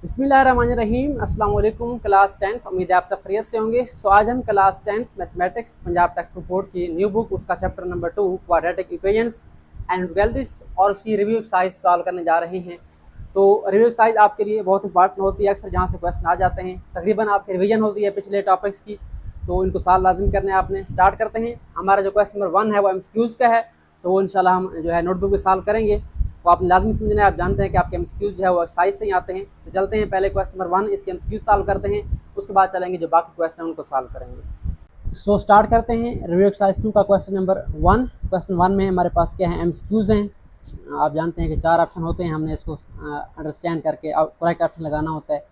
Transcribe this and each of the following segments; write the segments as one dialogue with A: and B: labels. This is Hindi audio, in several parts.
A: बिस्मिल्लाहिर्रहमानिर्रहीम। अस्सलाम वालेकुम। क्लास 10th, उम्मीद है आप सब खैरियत से होंगे। आज हम class 10th mathematics Punjab text book board की न्यू बुक उसका chapter number 2 quadratic equations and inequalities और उसकी रिव्यू एक्सरसाइज सॉल्व करने जा रहे हैं। तो रिव्यू एक्सरसाइज आपके लिए बहुत इंपॉर्टेंट होती है, अक्सर जहाँ से क्वेश्चन आ जाते हैं, तकरीबन आपकी रिवीजन होती है पिछले टॉपिक्स की, तो इनको सॉल्व लाजिम करने आपने। स्टार्ट करते हैं। हमारा जो क्वेश्चन नंबर 1 है वो एमसीक्यूज़ का है, तो वो इंशाल्लाह हम जो है नोटबुक में सॉल्व करेंगे। वो आप लाजमी समझना है, आप जानते हैं कि आपके एमसीक्यूज़ जो है वो एक्सरसाइज से ही आते हैं। तो चलते हैं, पहले क्वेश्चन नंबर 1 इसके एमसीक्यूज़ सॉल्व करते हैं, उसके बाद चलेंगे जो बाकी क्वेश्चन हैं उनको सॉल्व करेंगे। सो स्टार्ट करते हैं रिव्यू एक्सरसाइज 2 का क्वेश्चन नंबर 1। क्वेश्चन 1 में हमारे पास क्या है, एमसीक्यूज़ हैं। आप जानते हैं कि 4 ऑप्शन होते हैं, हमने इसको अंडरस्टैंड करके करेक्ट ऑप्शन लगाना होता है।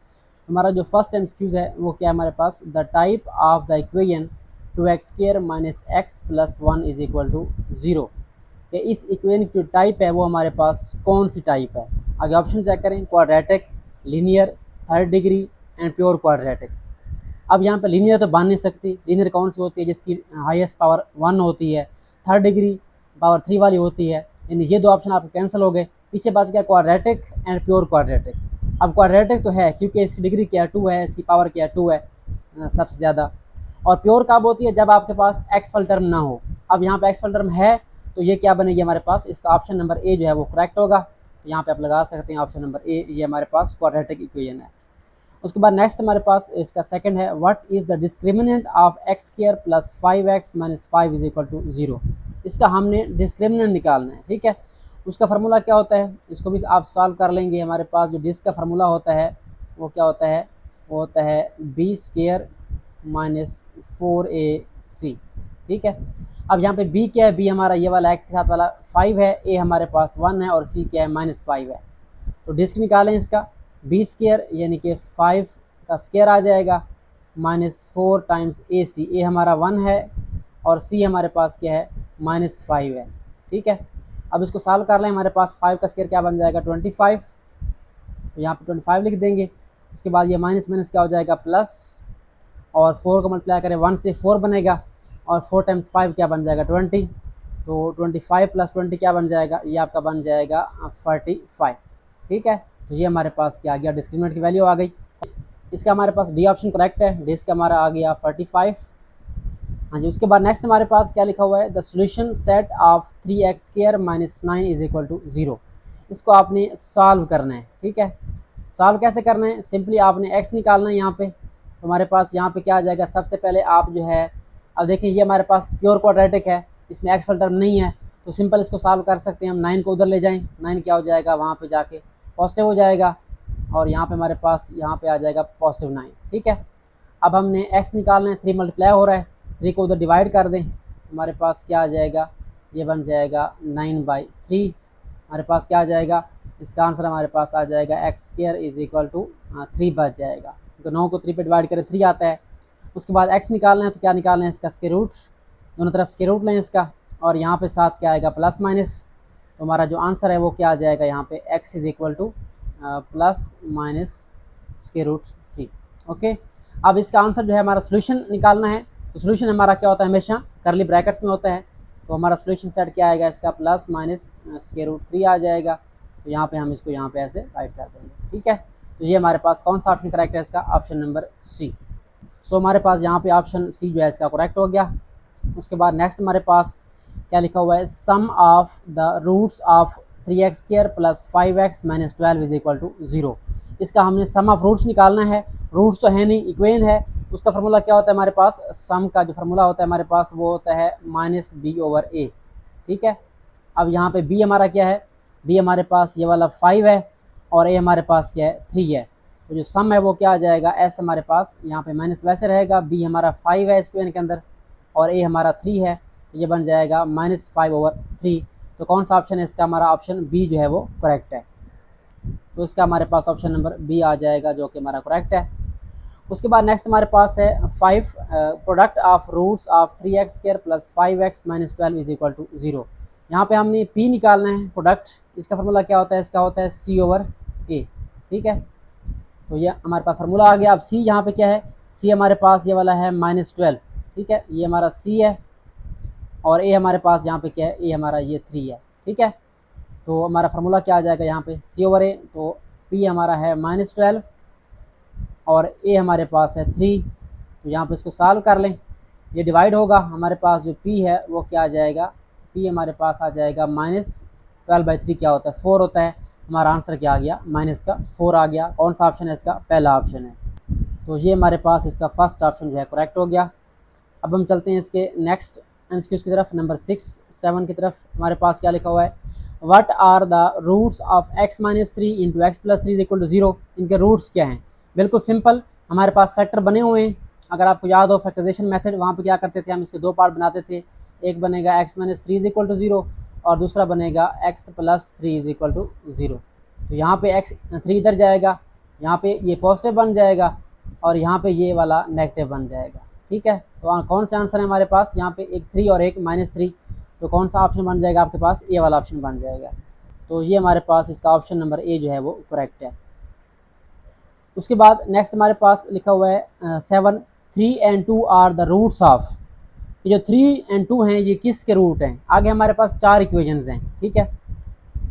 A: हमारा जो फर्स्ट एमसीक्यूज़ है वो क्या है हमारे पास, the type of the equation 2x² minus x plus 1 is equal to 0। कि इस इक्वेशन की जो टाइप है वो हमारे पास कौन सी टाइप है। आगे ऑप्शन चेक करें, quadratic, linear, third degree and pure quadratic. अब यहाँ पे लीनियर तो बन नहीं सकती। लीनियर कौन सी होती है, जिसकी हाईएस्ट पावर 1 होती है, थर्ड डिग्री पावर 3 वाली होती है। यानी ये दो ऑप्शन आपके कैंसिल हो गए। पीछे बच गया क्वाड्रेटिक एंड प्योर क्वाड्रेटिक। अब क्वाड्रेटिक तो है क्योंकि इसकी डिग्री क्या 2 है, इसकी पावर क्या 2 है सबसे ज़्यादा। और प्योर कब होती है, जब आपके पास एक्सफल टर्म ना हो। अब यहाँ पे एक्सफल टर्म है तो ये क्या बनेगी हमारे पास, इसका ऑप्शन नंबर ए जो है वो करेक्ट होगा। तो यहाँ पे आप लगा सकते हैं ऑप्शन नंबर ए, ये हमारे पास क्वाड्रेटिक इक्वेशन है। उसके बाद नेक्स्ट हमारे पास इसका सेकंड है, what is the discriminant of x² plus 5x minus 5 is equal to 0। इसका हमने डिस्क्रिमिनेंट निकालना है, ठीक है। उसका फार्मूला क्या होता है, इसको भी आप सॉल्व कर लेंगे। हमारे पास जो डिस्क का फार्मूला होता है वो क्या होता है, वो होता है b² माइनस 4ac, ठीक है। अब यहाँ पे b क्या है, b हमारा ये वाला x के साथ वाला 5 है, a हमारे पास 1 है और c क्या है -5 है। तो डिस्क निकालें इसका, b² यानी कि 5 का स्क्वायर आ जाएगा -4 टाइम्स ac। a हमारा 1 है और c हमारे पास क्या है -5 है, ठीक है। अब इसको सॉल्व कर लें, हमारे पास 5 का स्क्वायर क्या बन जाएगा 25। तो यहाँ पे 25 लिख देंगे। उसके बाद ये माइनस माइनस क्या हो जाएगा प्लस, और 4 को मल्टीप्लाई करें 1 से 4 बनेगा, और 4 टाइम्स 5 क्या बन जाएगा 20। तो 25 प्लस 20 क्या बन जाएगा, ये आपका बन जाएगा 45, ठीक है। तो ये हमारे पास क्या आ गया, डिस्क्रिमिनेंट की वैल्यू आ गई। इसका हमारे पास डी ऑप्शन करेक्ट है, डी इसका हमारा आ गया 45। हाँ जी। उसके बाद नेक्स्ट हमारे पास क्या लिखा हुआ है, the solution set of 3x² minus 9 is equal to 0। इसको आपने सॉल्व करना है, ठीक है। सॉल्व कैसे करना है, सिंपली आपने x निकालना है यहाँ पे। तो हमारे पास यहाँ पे क्या आ जाएगा, सबसे पहले आप जो है, अब देखिए ये हमारे पास प्योर क्वाड्रेटिक है, इसमें एक्सफल टर्म नहीं है, तो सिंपल इसको सॉल्व कर सकते हैं हम। 9 को उधर ले जाएं, 9 क्या हो जाएगा वहाँ पे जाके पॉजिटिव हो जाएगा, और यहाँ पे हमारे पास यहाँ पे आ जाएगा +9, ठीक है। अब हमने x निकालना है, 3 मल्टीप्लाई हो रहा है, 3 को उधर डिवाइड कर दें, हमारे पास क्या आ जाएगा, ये बन जाएगा 9/3। हमारे पास क्या आ जाएगा, इसका आंसर हमारे पास आ जाएगा x² इज इक्वल टू 3 बच जाएगा, तो 9 को 3 पे डिवाइड करें 3 आता है। उसके बाद x निकालना है, तो क्या निकालना है, इसका स्क्वायर रूट, दोनों तरफ स्क्वायर रूट लें इसका, और यहाँ पे साथ क्या आएगा प्लस माइनस। तो हमारा जो आंसर है वो क्या आ जाएगा यहाँ पे, x is equal to +-√3। Okay. अब इसका आंसर जो है हमारा सोल्यूशन निकालना है। तो सोल्यूशन हमारा क्या होता है, हमेशा करली ब्रैकेट्स में होता है। तो हमारा सोल्यूशन सेट क्या आएगा, इसका +-√3 आ जाएगा। तो यहाँ पे हम इसको यहाँ पे ऐसे राइट कर देंगे, ठीक है। तो ये हमारे पास कौन सा ऑप्शन करेक्ट है, इसका ऑप्शन नंबर सी। सो हमारे पास यहाँ पे ऑप्शन सी जो है इसका करेक्ट हो गया। उसके बाद नेक्स्ट हमारे पास क्या लिखा हुआ है, sum of the roots of 3x² plus 5x minus 12 is equal to 0। इसका हमने सम ऑफ रूट्स निकालना है। रूट्स तो है नहीं, इक्वेशन है। उसका फार्मूला क्या होता है हमारे पास, सम का जो फार्मूला होता है हमारे पास वो होता है -b/a, ठीक है। अब यहाँ पे b हमारा क्या है, b हमारे पास ये वाला 5 है, और a हमारे पास क्या है 3 है। तो जो सम है वो क्या आ जाएगा, s हमारे पास यहाँ पे माइनस वैसे रहेगा, b हमारा 5 है इक्वेशन के अंदर, और a हमारा 3 है, तो ये बन जाएगा -5/3। तो कौन सा ऑप्शन है इसका, हमारा ऑप्शन बी जो है वो करेक्ट है। तो इसका हमारे पास ऑप्शन नंबर बी आ जाएगा, जो कि हमारा करेक्ट है। उसके बाद नेक्स्ट हमारे पास है 5 product of roots of 3x² plus 5x minus 12 is equal to 0। यहाँ पे हमने p निकालना है प्रोडक्ट। इसका फार्मूला क्या होता है, इसका होता है c/a, ठीक है। तो ये हमारे पास फार्मूला आ गया। अब c यहाँ पे क्या है, c हमारे पास ये वाला है -12, ठीक है, ये हमारा c है, और a हमारे पास यहाँ पे क्या है, a हमारा ये 3 है, ठीक है। तो हमारा फार्मूला क्या आ जाएगा यहाँ पे, c/a। तो p हमारा है -12 और a हमारे पास है 3, तो यहाँ पर इसको सॉल्व कर लें। ये डिवाइड होगा, हमारे पास जो p है वो क्या आ जाएगा, p हमारे पास आ जाएगा -12/3 क्या होता है 4 होता है। हमारा आंसर क्या आ गया, माइनस का 4 आ गया। कौन सा ऑप्शन है इसका, पहला ऑप्शन है। तो ये हमारे पास इसका फर्स्ट ऑप्शन जो है करेक्ट हो गया। अब हम चलते हैं इसके नेक्स्ट एमसीक्यूज की तरफ, नंबर 6, 7 की तरफ। हमारे पास क्या लिखा हुआ है, what are the roots of x - 3 into x plus 3 equal to 0। इनके रूट्स क्या हैं, बिल्कुल सिंपल, हमारे पास फैक्टर बने हुए हैं। अगर आपको याद हो फैक्टराइजेशन मेथड, वहाँ पे क्या करते थे हम, इसके दो पार्ट बनाते थे। एक बनेगा x - 3 इक्वल टू 0 और दूसरा बनेगा x प्लस 3 इक्वल टू 0। तो यहाँ पे x 3 इधर जाएगा, यहाँ पे ये पॉजिटिव बन जाएगा और यहाँ पे ये वाला नेगेटिव बन जाएगा। ठीक है, तो कौन सा आंसर है हमारे पास, यहाँ पे एक 3 और एक -3, तो कौन सा ऑप्शन बन जाएगा आपके पास, ये वाला ऑप्शन बन जाएगा। तो ये हमारे पास इसका ऑप्शन नंबर ए जो है वो करेक्ट है। उसके बाद नेक्स्ट हमारे पास लिखा हुआ है 7, 3 and 2 are the roots of. ये जो 3 and 2 हैं ये किसके रूट हैं। आगे हमारे पास 4 इक्वेशंस हैं। ठीक है,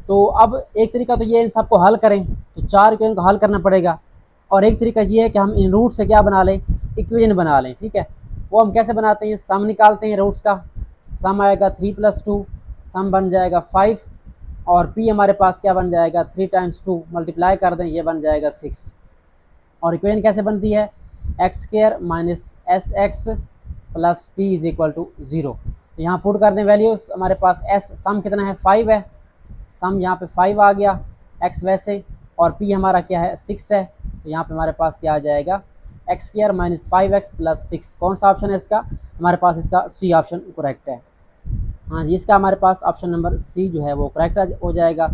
A: तो अब एक तरीका तो ये इन सबको हल करें, तो 4 इक्वेशन को हल करना पड़ेगा, और एक तरीका ये है कि हम इन रूट से क्या बना लें, इक्वेशन बना लें। ठीक है, वो हम कैसे बनाते हैं, सम निकालते हैं रूट्स का। सम आएगा 3 + 2, सम बन जाएगा 5, और p हमारे पास क्या बन जाएगा, 3 × 2 मल्टीप्लाई कर दें, ये बन जाएगा 6। और इक्वेशन कैसे बनती है, x² - sx प्लस p = 0। तो यहाँ पुट कर दें वैल्यूज़, हमारे पास s सम कितना है 5 है, सम यहाँ पे 5 आ गया, x वैसे, और p हमारा क्या है 6 है। तो यहाँ पे हमारे पास क्या आ जाएगा, x² - 5x + 6। कौन सा ऑप्शन है इसका, हमारे पास इसका सी ऑप्शन करेक्ट है। हाँ जी, इसका हमारे पास ऑप्शन नंबर सी जो है वो करेक्ट हो जाएगा।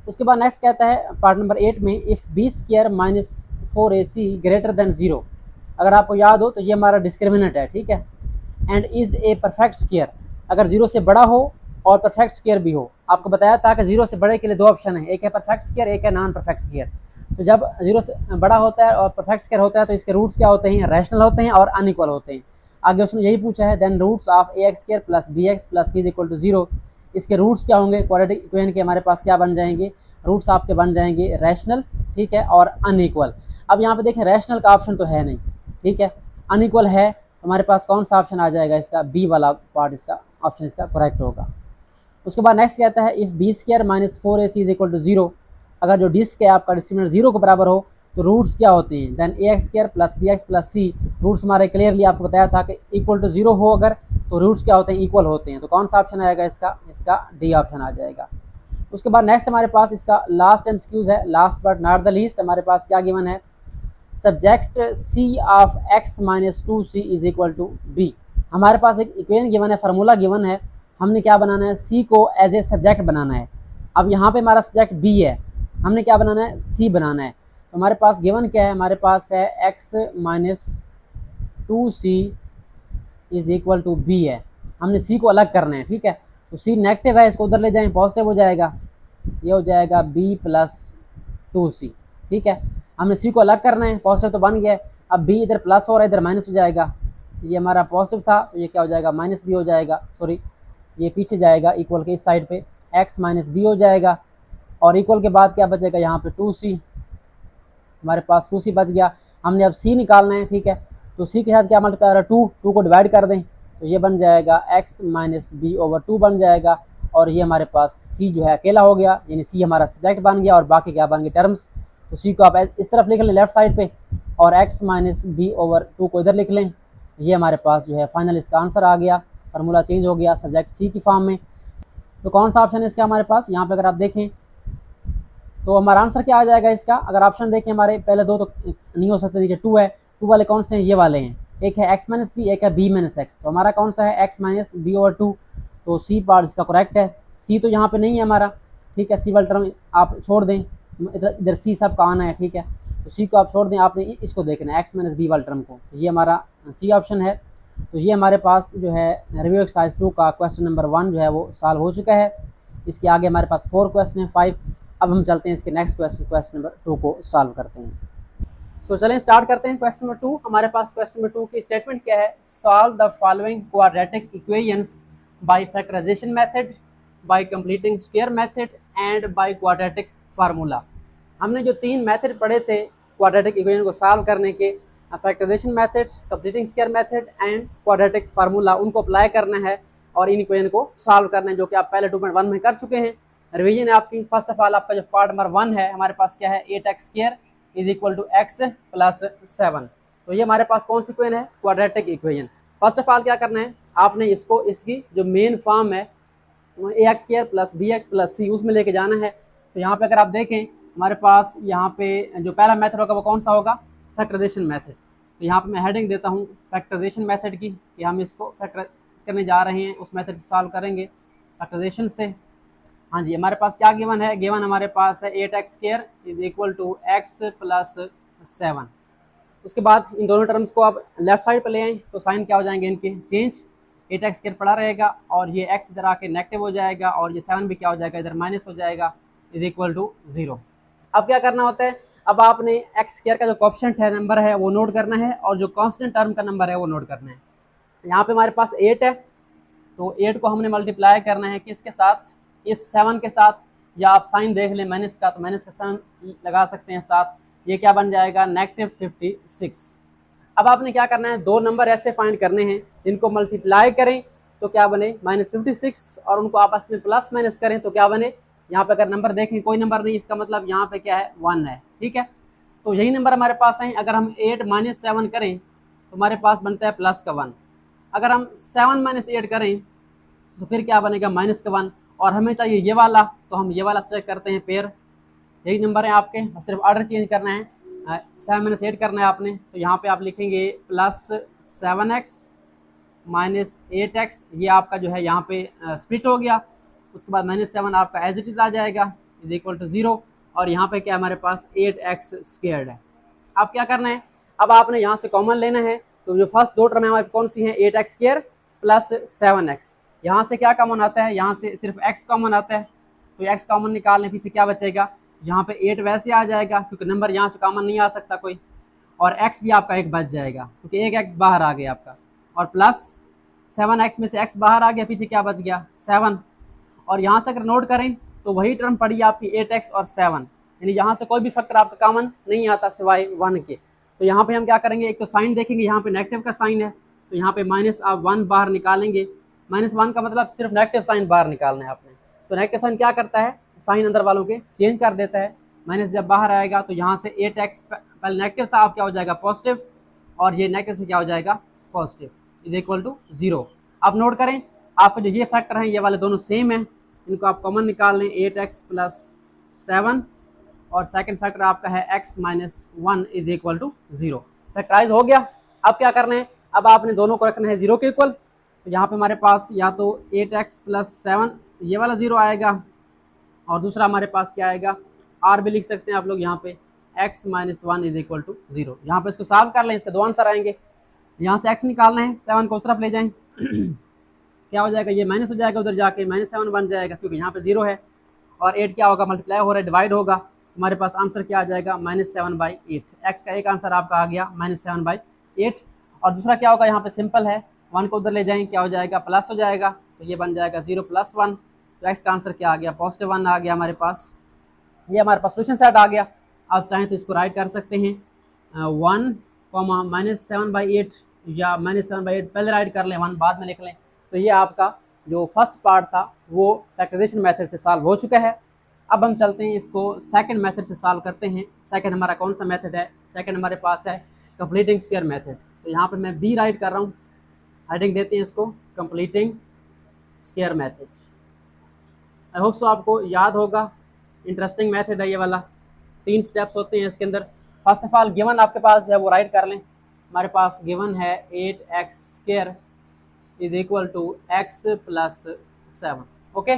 A: उसके बाद नेक्स्ट कहता है पार्ट नंबर 8 में, if b² - 4ac greater than 0। अगर आपको याद हो तो ये हमारा डिस्क्रिमिनेंट है। ठीक है, and is a perfect square, अगर 0 से बड़ा हो और परफेक्ट स्क्वायर भी हो। आपको बताया था कि 0 से बड़े के लिए दो ऑप्शन है, एक है परफेक्ट स्क्वायर, एक है नॉन परफेक्ट स्क्वायर। तो जब 0 से बड़ा होता है और परफेक्ट स्क्वायर होता है तो इसके रूट्स क्या होते हैं, रैशनल होते हैं और अनइक्वल होते हैं। आगे उसने यही पूछा है, then roots of ax² + bx + c = 0। इसके रूट्स क्या होंगे, क्वाड्रेटिक इक्वेशन के हमारे पास क्या बन जाएंगे, रूट्स आपके बन जाएंगे रैशनल, ठीक है, और अनइक्वल। अब यहाँ पे देखें रैशनल का ऑप्शन तो है नहीं, ठीक है, अनइक्वल है, हमारे पास कौन सा ऑप्शन आ जाएगा, इसका बी वाला पार्ट, इसका ऑप्शन इसका करेक्ट होगा। उसके बाद नेक्स्ट कहता है, इफ़ b² - 4ac = 0। अगर जो डिस्क है आपका डिस्क्रिमिनेंट 0 के बराबर हो तो रूट्स क्या होते हैं, then ax² + bx + c। Roots हमारे क्लियरली आपको बताया था कि इक्वल टू 0 हो अगर, तो रूट्स क्या होते हैं, इक्वल होते हैं। तो कौन सा ऑप्शन आएगा इसका, इसका डी ऑप्शन आ जाएगा। उसके बाद नेक्स्ट हमारे पास इसका लास्ट एमसीक्यूज है, last but not the least. हमारे पास क्या गिवन है, subject c of x - 2c = b। हमारे पास एक इक्वेशन गिवन है, फार्मूला गिवन है, हमने क्या बनाना है, c को एज ए सब्जेक्ट बनाना है। अब यहाँ पे हमारा सब्जेक्ट b है, हमने क्या बनाना है, c बनाना है। तो हमारे पास गिवन क्या है, हमारे पास है x - 2c = b है, हमने c को अलग करना है। ठीक है, तो c नेगेटिव है, इसको उधर ले जाएं, पॉजिटिव हो जाएगा, ये हो जाएगा b + 2c। ठीक है, हमने c को अलग करना है, पॉजिटिव तो बन गया है, अब b इधर प्लस हो रहा है, इधर माइनस हो जाएगा, ये हमारा पॉजिटिव था तो ये क्या हो जाएगा, माइनस b हो जाएगा, सॉरी ये पीछे जाएगा इक्वल के इस साइड पे, x - b हो जाएगा, और इक्वल के बाद क्या बचेगा यहाँ पे 2c, हमारे पास 2c बच गया। हमने अब c निकालना है, ठीक है, तो c के साथ क्या मल्टीप्लाई हो रहा है, 2 को डिवाइड कर दें तो ये बन जाएगा x - b/2 बन जाएगा, और ये हमारे पास c जो है अकेला हो गया, यानी c हमारा सब्जेक्ट बन गया और बाकी क्या बन गए, टर्म्स। तो c को आप इस तरफ लिख लें लेफ्ट साइड पे, और x - b/2 को इधर लिख लें, ये हमारे पास जो है फाइनल इसका आंसर आ गया, फार्मूला चेंज हो गया सब्जेक्ट c की फॉर्म में। तो कौन सा ऑप्शन है इसका हमारे पास, यहाँ पे अगर आप देखें तो हमारा आंसर क्या आ जाएगा इसका। अगर ऑप्शन देखें हमारे पहले दो तो नहीं हो सकते, देखिए 2 है, 2 वाले कौन से हैं, ये वाले हैं, एक है x - b, एक है b - x। तो हमारा कौन सा है, x - b/2, तो सी पार्ट इसका करेक्ट है। सी तो यहाँ पे नहीं है हमारा, ठीक है, सी वाला टर्म आप छोड़ दें, इधर सी सब का आना है, ठीक है, तो सी को आप छोड़ दें, आपने इसको देखना है x - b वाले टर्म को, ये हमारा सी ऑप्शन है। तो ये हमारे पास जो है रिव्यू एक्सरसाइज 2 का क्वेश्चन नंबर 1 जो है वो सॉल्व हो चुका है। इसके आगे हमारे पास 4 क्वेश्चन है, 5। अब हम चलते हैं इसके नेक्स्ट क्वेश्चन नंबर 2 को सॉल्व करते हैं। सो चलें स्टार्ट करते हैं क्वेश्चन नंबर 2। हमारे पास क्वेश्चन नंबर 2 की स्टेटमेंट क्या है, solve the following quadratic equations by factorisation method, by completing square method and by quadratic formula. हमने जो 3 मेथड पढ़े थे क्वाड्रेटिक इक्वेशन को सॉल्व करने के factorisation method, completing square method and quadratic formula उनको अप्लाई करना है और इन इक्वेशन को सॉल्व करना है, जो कि आप पहले 2.1 में कर चुके हैं। रिवीजन है आपकी। फर्स्ट ऑफ ऑल आपका जो पार्ट नंबर 1 है, हमारे पास क्या है, 8x² is equal to x plus 7। तो ये हमारे पास कौन सी इक्वेशन है, quadratic equation. First of all क्या करना है, आपने इसको इसकी जो मेन फॉर्म है ax² plus bx plus c उसमें लेके जाना है। तो यहाँ पे अगर आप देखें हमारे पास यहाँ पे जो पहला मेथड होगा वो कौन सा होगा, फैक्टराइजेशन मेथड। तो यहाँ पे मैं हेडिंग देता हूँ फैक्टराइजेशन मेथड की कि हम इसको फैक्टर करने जा रहे हैं, उस मेथड से सॉल्व करेंगे फैक्टराइजेशन से। हाँ जी, हमारे पास क्या गिवन है, गिवन हमारे पास है 8x² is equal to x plus 7। उसके बाद इन दोनों टर्म्स को आप लेफ्ट साइड पर ले आएँ तो साइन क्या हो जाएंगे इनके, चेंज। 8x² पड़ा रहेगा और ये x इधर आके नेगेटिव हो जाएगा और ये 7 भी क्या हो जाएगा, इधर माइनस हो जाएगा, इज इक्वल टू 0। अब क्या करना होता है, अब आपने x² का जो कोएफिशिएंट है, नंबर है, वो नोट करना है और जो कांस्टेंट टर्म का नंबर है वो नोट करना है। यहाँ पे हमारे पास 8 है, तो 8 को हमने मल्टीप्लाई करना है किसके साथ, इस 7 के साथ, या आप साइन देख लें माइनस का, तो माइनस का साइन लगा सकते हैं साथ। ये क्या बन जाएगा, -56। अब आपने क्या करना है, दो नंबर ऐसे फाइंड करने हैं जिनको मल्टीप्लाई करें तो क्या बने, -56, और उनको आपस में प्लस माइनस करें तो क्या बने। यहाँ पे अगर नंबर देखें कोई नंबर नहीं, इसका मतलब यहाँ पे क्या है, 1 है। ठीक है, तो यही नंबर हमारे पास है। अगर हम 8 - 7 करें तो हमारे पास बनता है प्लस का 1। अगर हम 7 - 8 करें तो फिर क्या बनेगा, माइनस का 1। और हमें चाहिए ये वाला, तो हम ये वाला सेलेक्ट करते हैं पेयर। यही नंबर है आपके, सिर्फ ऑर्डर चेंज करना है। 7 - 8 करना है आपने, तो यहाँ पे आप लिखेंगे प्लस 7x माइनस 8x। ये आपका जो है यहाँ पे स्प्लिट हो गया। उसके बाद -7 आपका एज इट इज़ आ जाएगा, इज इक्वल टू 0। और यहाँ पे क्या हमारे पास 8x² है। अब क्या करना है, अब आपने यहाँ से कॉमन लेना है। तो जो फर्स्ट दो टर्म है हमारी कौन सी है, 8x² प्लस 7x। यहाँ से क्या कॉमन आता है, यहाँ से सिर्फ x कॉमन आता है, तो x कॉमन निकालने पीछे क्या बचेगा, यहाँ पे 8 वैसे आ जाएगा क्योंकि नंबर यहाँ से कॉमन नहीं आ सकता कोई, और x भी आपका एक बच जाएगा क्योंकि एक x बाहर आ गया आपका, और प्लस 7x में से x बाहर आ गया, पीछे क्या बच गया, 7। और यहाँ से अगर नोट करें तो वही टर्म पड़ी आपकी 8x और 7, यानी यहाँ से कोई भी फैक्टर आपका कॉमन नहीं आता सिवाय 1 के। तो यहाँ पे हम क्या करेंगे, एक तो साइन देखेंगे, यहाँ पे नेगेटिव का साइन है, तो यहाँ पे माइनस आप 1 बाहर निकालेंगे। -1 का मतलब सिर्फ नेगेटिव साइन बाहर निकालना है आपने। तो नेगेटिव साइन क्या करता है, साइन अंदर वालों के चेंज कर देता है। माइनस जब बाहर आएगा तो यहाँ से 8x पहले नेगेटिव था, अब क्या हो जाएगा, पॉजिटिव, और ये नेगेटिव से क्या हो जाएगा, पॉजिटिव, इज इक्वल टू 0। आप नोट करें, आपके जो ये फैक्टर हैं ये वाले दोनों सेम है, इनको आप कॉमन निकाल लें, 8x प्लस 7, और सेकंड फैक्टर आपका है x minus 1 is equal to 0। Factorise हो गया। अब क्या करना है, अब आपने दोनों को रखना है 0 के इक्वल। तो यहाँ पे हमारे पास या तो 8x प्लस 7 ये वाला 0 आएगा, और दूसरा हमारे पास क्या आएगा, r भी लिख सकते हैं आप लोग यहाँ पे, x minus 1 is equal to 0। यहाँ पे इसको सॉल्व कर लें, इसके दो आंसर आएंगे। यहाँ से x निकालना है, 7 को उस तरफ ले जाएं क्या हो जाएगा, ये माइनस हो जाएगा, उधर जाके -7 बन जाएगा क्योंकि यहाँ पे 0 है, और 8 क्या होगा, मल्टीप्लाई हो रहा है, डिवाइड होगा। हमारे पास आंसर क्या आ जाएगा, -7/8। x का एक आंसर आपका आ गया -7/8। और दूसरा क्या होगा, यहाँ पे सिंपल है, 1 को उधर ले जाएं, क्या हो जाएगा, प्लस हो जाएगा, तो ये बन जाएगा 0 + 1। तो x का आंसर क्या आ गया, +1 आ गया हमारे पास। ये हमारे पास सोल्यूशन सेट आ गया। आप चाहें तो इसको राइट कर सकते हैं 1, -7/8, या -7/8 पहले राइट कर लें, 1 बाद में लिख लें। तो ये आपका जो फर्स्ट पार्ट था वो फैक्टराइजेशन मेथड से सॉल्व हो चुका है। अब हम चलते हैं इसको सेकंड मेथड से सॉल्व करते हैं। सेकंड हमारा कौन सा मेथड है, सेकंड हमारे पास है कंप्लीटिंग स्क्वायर मेथड। तो यहाँ पे मैं बी राइट कर रहा हूँ, हेडिंग देते हैं इसको completing square method. I hope so आपको याद होगा, इंटरेस्टिंग मेथड है ये वाला। 3 स्टेप्स होते हैं इसके अंदर। फर्स्ट ऑफ ऑल गिवन आपके पास है वो राइट कर लें। हमारे पास गिवन है 8x² is equal to x plus 7। Okay,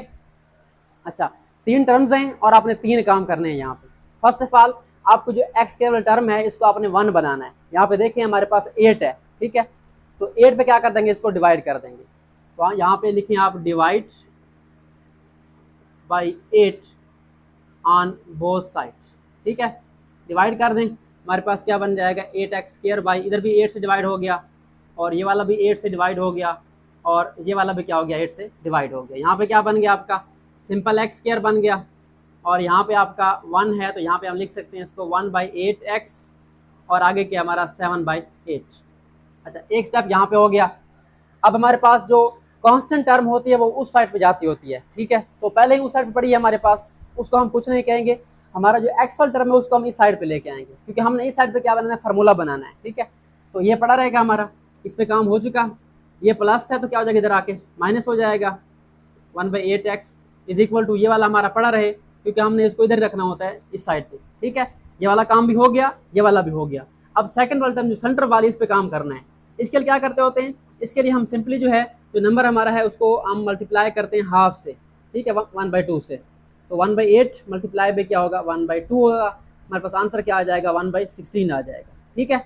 A: अच्छा 3 टर्म्स हैं और आपने 3 काम करने हैं यहाँ पे। फर्स्ट ऑफ ऑल आपको जो x केवल टर्म है इसको आपने 1 बनाना है। यहाँ पे देखिए हमारे पास 8 है, ठीक है, तो 8 पे क्या कर देंगे, इसको डिवाइड कर देंगे। तो यहाँ पे लिखें आप divide by 8 on both side, ठीक है, डिवाइड कर दें। हमारे पास क्या बन जाएगा, 8x² बाई, इधर भी 8 से डिवाइड हो गया, और ये वाला भी 8 से डिवाइड हो गया, और ये वाला भी क्या हो गया, 8 से डिवाइड हो गया। यहाँ पे क्या बन गया आपका, सिंपल x² बन गया, और यहाँ पे आपका 1 है, तो यहाँ पे हम लिख सकते हैं इसको 1/8x और आगे क्या हमारा 7/8। अच्छा, एक स्टेप यहाँ पे हो गया। अब हमारे पास जो कांस्टेंट टर्म होती है वो उस साइड पे जाती होती है, ठीक है। तो पहले ही उस साइड पे पड़ी है हमारे पास, उसको हम कुछ नहीं कहेंगे। हमारा जो एक्चुअल टर्म है उसको हम इस साइड पे लेके आएंगे, क्योंकि हमने इस साइड पे क्या बनाना है, फार्मूला बनाना है, ठीक है। तो ये पड़ा रहेगा हमारा, इस पे काम हो चुका। ये प्लस है तो क्या हो जाएगा, इधर आके माइनस हो जाएगा। 1/8x इज इक्वल टू, ये वाला हमारा पड़ा रहे क्योंकि हमने इसको इधर रखना होता है इस साइड पे, ठीक है। ये वाला काम भी हो गया, ये वाला भी हो गया। अब सेकंड वाला टर्म जो सेंटर वाली, इस पे काम करना है। इसके लिए क्या करते होते हैं, इसके लिए हम सिंपली जो है, जो नंबर हमारा है उसको हम मल्टीप्लाई करते हैं हाफ से, ठीक है, 1/2 से। तो 1/8 मल्टीप्लाई में क्या होगा, 1/2 होगा। हमारे पास आंसर क्या आ जाएगा, 1/16 आ जाएगा, ठीक है।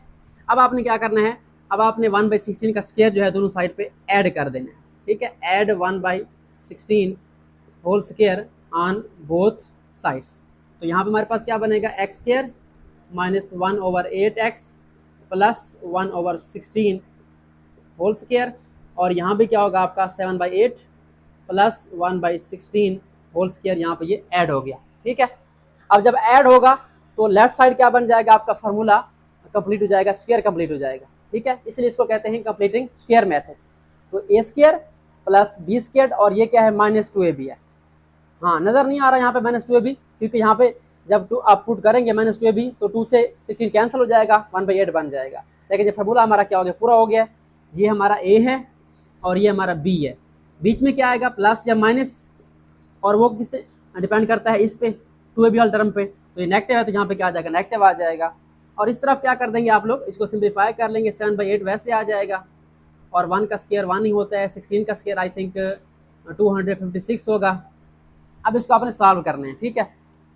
A: अब आपने क्या करना है, अब आपने 1/16 का स्क्वायर जो है दोनों साइड पे ऐड कर देना है, ठीक है। Add 1/16 whole square on both sides. तो यहाँ पे हमारे पास क्या बनेगा, x square minus 1/8x plus 1/16 whole square, और यहाँ भी क्या होगा आपका 7/8 प्लस 1/16 होल स्क्वायर, यहाँ पे ये ऐड हो गया, ठीक है। अब जब ऐड होगा तो लेफ्ट साइड क्या बन जाएगा, आपका फार्मूला कंप्लीट हो जाएगा, स्क्वायर कंप्लीट हो जाएगा, ठीक है। इसलिए इसको कहते हैं कंप्लीटिंग स्क्वायर मेथड। तो ए स्क्वायर प्लस बी स्क्वायर, और ये क्या है, -2ab है। हाँ, नजर नहीं आ रहा यहाँ पे -2ab, क्योंकि यहाँ पे जब आप पुट करेंगे -2ab तो 2 से 16 कैंसिल हो जाएगा, 1/8 बन जाएगा। लेकिन ये फार्मूला हमारा क्या हो गया, पूरा हो गया। ये हमारा ए है और ये हमारा बी है, बीच में क्या आएगा, प्लस या माइनस, और वो किस पे डिपेंड करता है, इस पे 2ab वाले टर्म पे। तो ये नेगेटिव है तो यहाँ पे क्या आ जाएगा, नेगेटिव आ जाएगा। और इस तरफ क्या कर देंगे आप लोग, इसको सिंप्लीफाई कर लेंगे, 7/8 वैसे आ जाएगा, और 1 का स्क्वायर 1 ही होता है, 16 का स्क्वायर आई थिंक 256 होगा। अब इसको आपने सॉल्व करना है, ठीक है।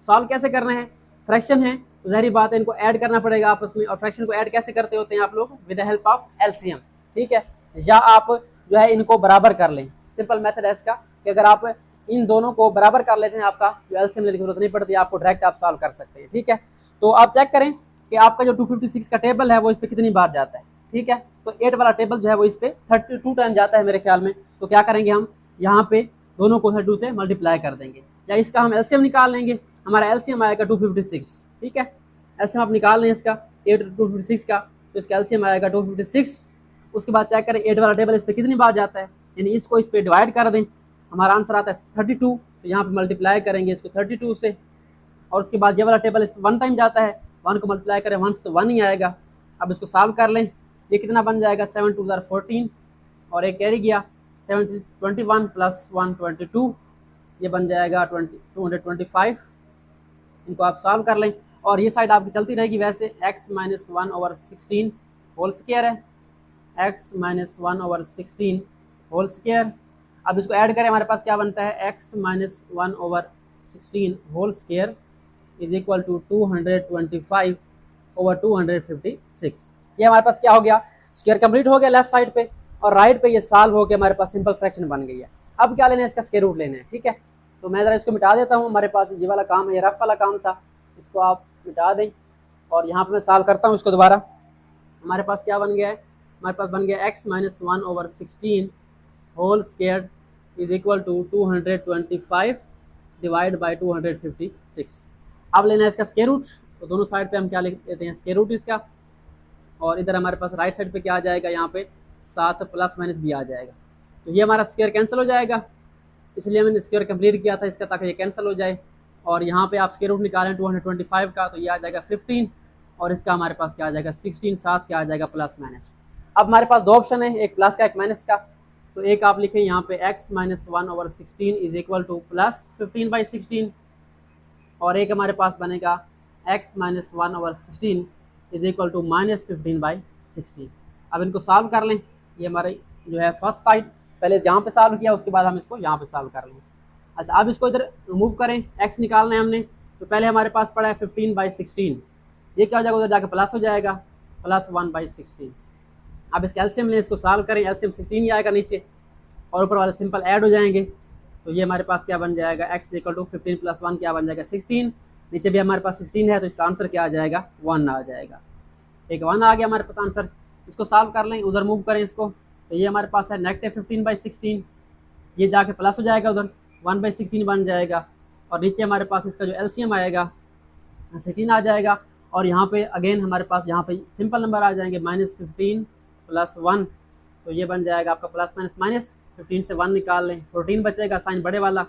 A: सॉल्व कैसे करना है, फ्रैक्शन है तो ज़ाहिर बात है इनको ऐड करना पड़ेगा आपस में। और फ्रैक्शन को ऐड कैसे करते होते हैं आप लोग, with the help of LCM, ठीक है। या आप जो है इनको बराबर कर लें, सिंपल मेथड है इसका, कि अगर आप इन दोनों को बराबर कर लेते हैं, आपका जो एलसीएम लेने की जरूरत नहीं पड़ती, आपको डायरेक्ट आप सॉल्व कर सकते हैं, ठीक है। तो आप चेक करें कि आपका जो 256 का टेबल है वो इस पर कितनी बार जाता है, ठीक है। तो 8 वाला टेबल जो है वो इस पर 32 टाइम जाता है मेरे ख्याल में। तो क्या करेंगे हम, यहाँ पे दोनों को 32 से मल्टीप्लाई कर देंगे, या इसका हम एलसीएम निकाल लेंगे। हमारा एलसीएम आएगा 256, ठीक है। एलसीएम आप निकाल लें इसका 8 256 का, तो इसका एलसीएम आएगा 256। उसके बाद चेक करें 8 वाला टेबल इस पर कितनी बार जाता है, यानी इसको इस पर डिवाइड कर दें, हमारा आंसर आता है 32। तो यहाँ पे मल्टीप्लाई करेंगे इसको 32 से, और उसके बाद ये वाला टेबल इस पर 1 टाइम जाता है, 1 को मल्टीप्लाई करें 1 तो 1 ही आएगा। अब इसको सॉल्व कर लें, ये कितना बन जाएगा, 7 2 14, और एक कैरी गया 7 21 प्लस 1 22, ये बन जाएगा 225। इनको आप सॉल्व कर लें, और ये साइड आपकी चलती रहेगी वैसे, x - 1/16 होल स्क्वायर है, x - 1/16 होल स्क्वायर। अब इसको ऐड करें, हमारे पास क्या बनता है, x - 1/16 whole square is equal to 225/256। ये हमारे पास क्या हो गया, स्क्वायर कंप्लीट हो गया लेफ्ट साइड पे, और राइट पे ये सॉल्व हो गया, हमारे पास सिंपल फ्रैक्शन बन गई है। अब क्या लेना है, इसका स्क्वायर रूट लेना है, ठीक है। तो मैं ज़रा इसको मिटा देता हूँ, हमारे पास ये वाला काम है, ये रफ वाला काम था, इसको आप मिटा दें, और यहाँ पे मैं सॉल्व करता हूँ इसको दोबारा। हमारे पास क्या बन गया है, हमारे पास बन गया x - 1/16 whole square is equal to 225 divide by 256। अब लेना है इसका स्क्वायर रूट, तो दोनों साइड पे हम क्या लिख देते हैं, स्क्वायर रूट इसका, और इधर हमारे पास राइट साइड पे क्या आ जाएगा, यहाँ पे 7 प्लस माइनस भी आ जाएगा। तो ये हमारा स्क्वायर कैंसिल हो जाएगा, इसलिए मैंने स्क्वायर कंप्लीट किया था इसका, ताकि ये कैंसिल हो जाए। और यहाँ पे आप स्क्वायर रूट निकालें 225 का, तो ये आ जाएगा 15, और इसका हमारे पास क्या आ जाएगा 16, साथ क्या आ जाएगा प्लस माइनस। अब हमारे पास दो ऑप्शन है, एक प्लस का एक माइनस का। तो एक आप लिखें यहाँ पे x - 1/16 is equal two plus 15/16, और एक हमारे पास बनेगा x - 1/16 इज इक्वल टू -15/16। अब इनको सॉल्व कर लें, ये हमारे जो है फर्स्ट साइड पहले जहाँ पे सॉल्व किया, उसके बाद हम इसको यहाँ पे सॉल्व कर लें। अच्छा, अब इसको इधर मूव करें, x निकालना है हमने, तो पहले हमारे पास पड़ा है 15/16, ये क्या हो जाएगा, उधर जाकर प्लस हो जाएगा, प्लस 1/16। अब इसका एलसीएम लें, इसको सॉल्व करें, एलसीएम 16 ही आएगा नीचे, और ऊपर वाले सिंपल ऐड हो जाएंगे। तो ये हमारे पास क्या बन जाएगा, x इक्वल टू 15 प्लस 1 क्या बन जाएगा 16, नीचे भी हमारे पास 16 है, तो इसका आंसर क्या आ जाएगा 1 आ जाएगा। एक 1 आ गया हमारे पास आंसर। इसको सॉल्व कर लें, उधर मूव करें इसको, तो ये हमारे पास है -15/16, ये जाके प्लस हो जाएगा, उधर 1/16 बन जाएगा, और नीचे हमारे पास इसका जो एलसीएम आएगा 16 आ जाएगा, और यहाँ पे अगेन हमारे पास यहाँ पे सिंपल नंबर आ जाएंगे -15 + 1, तो ये बन जाएगा आपका प्लस माइनस माइनस, 15 से 1 निकाल लें, 14 बचेगा साइन बड़े वाला,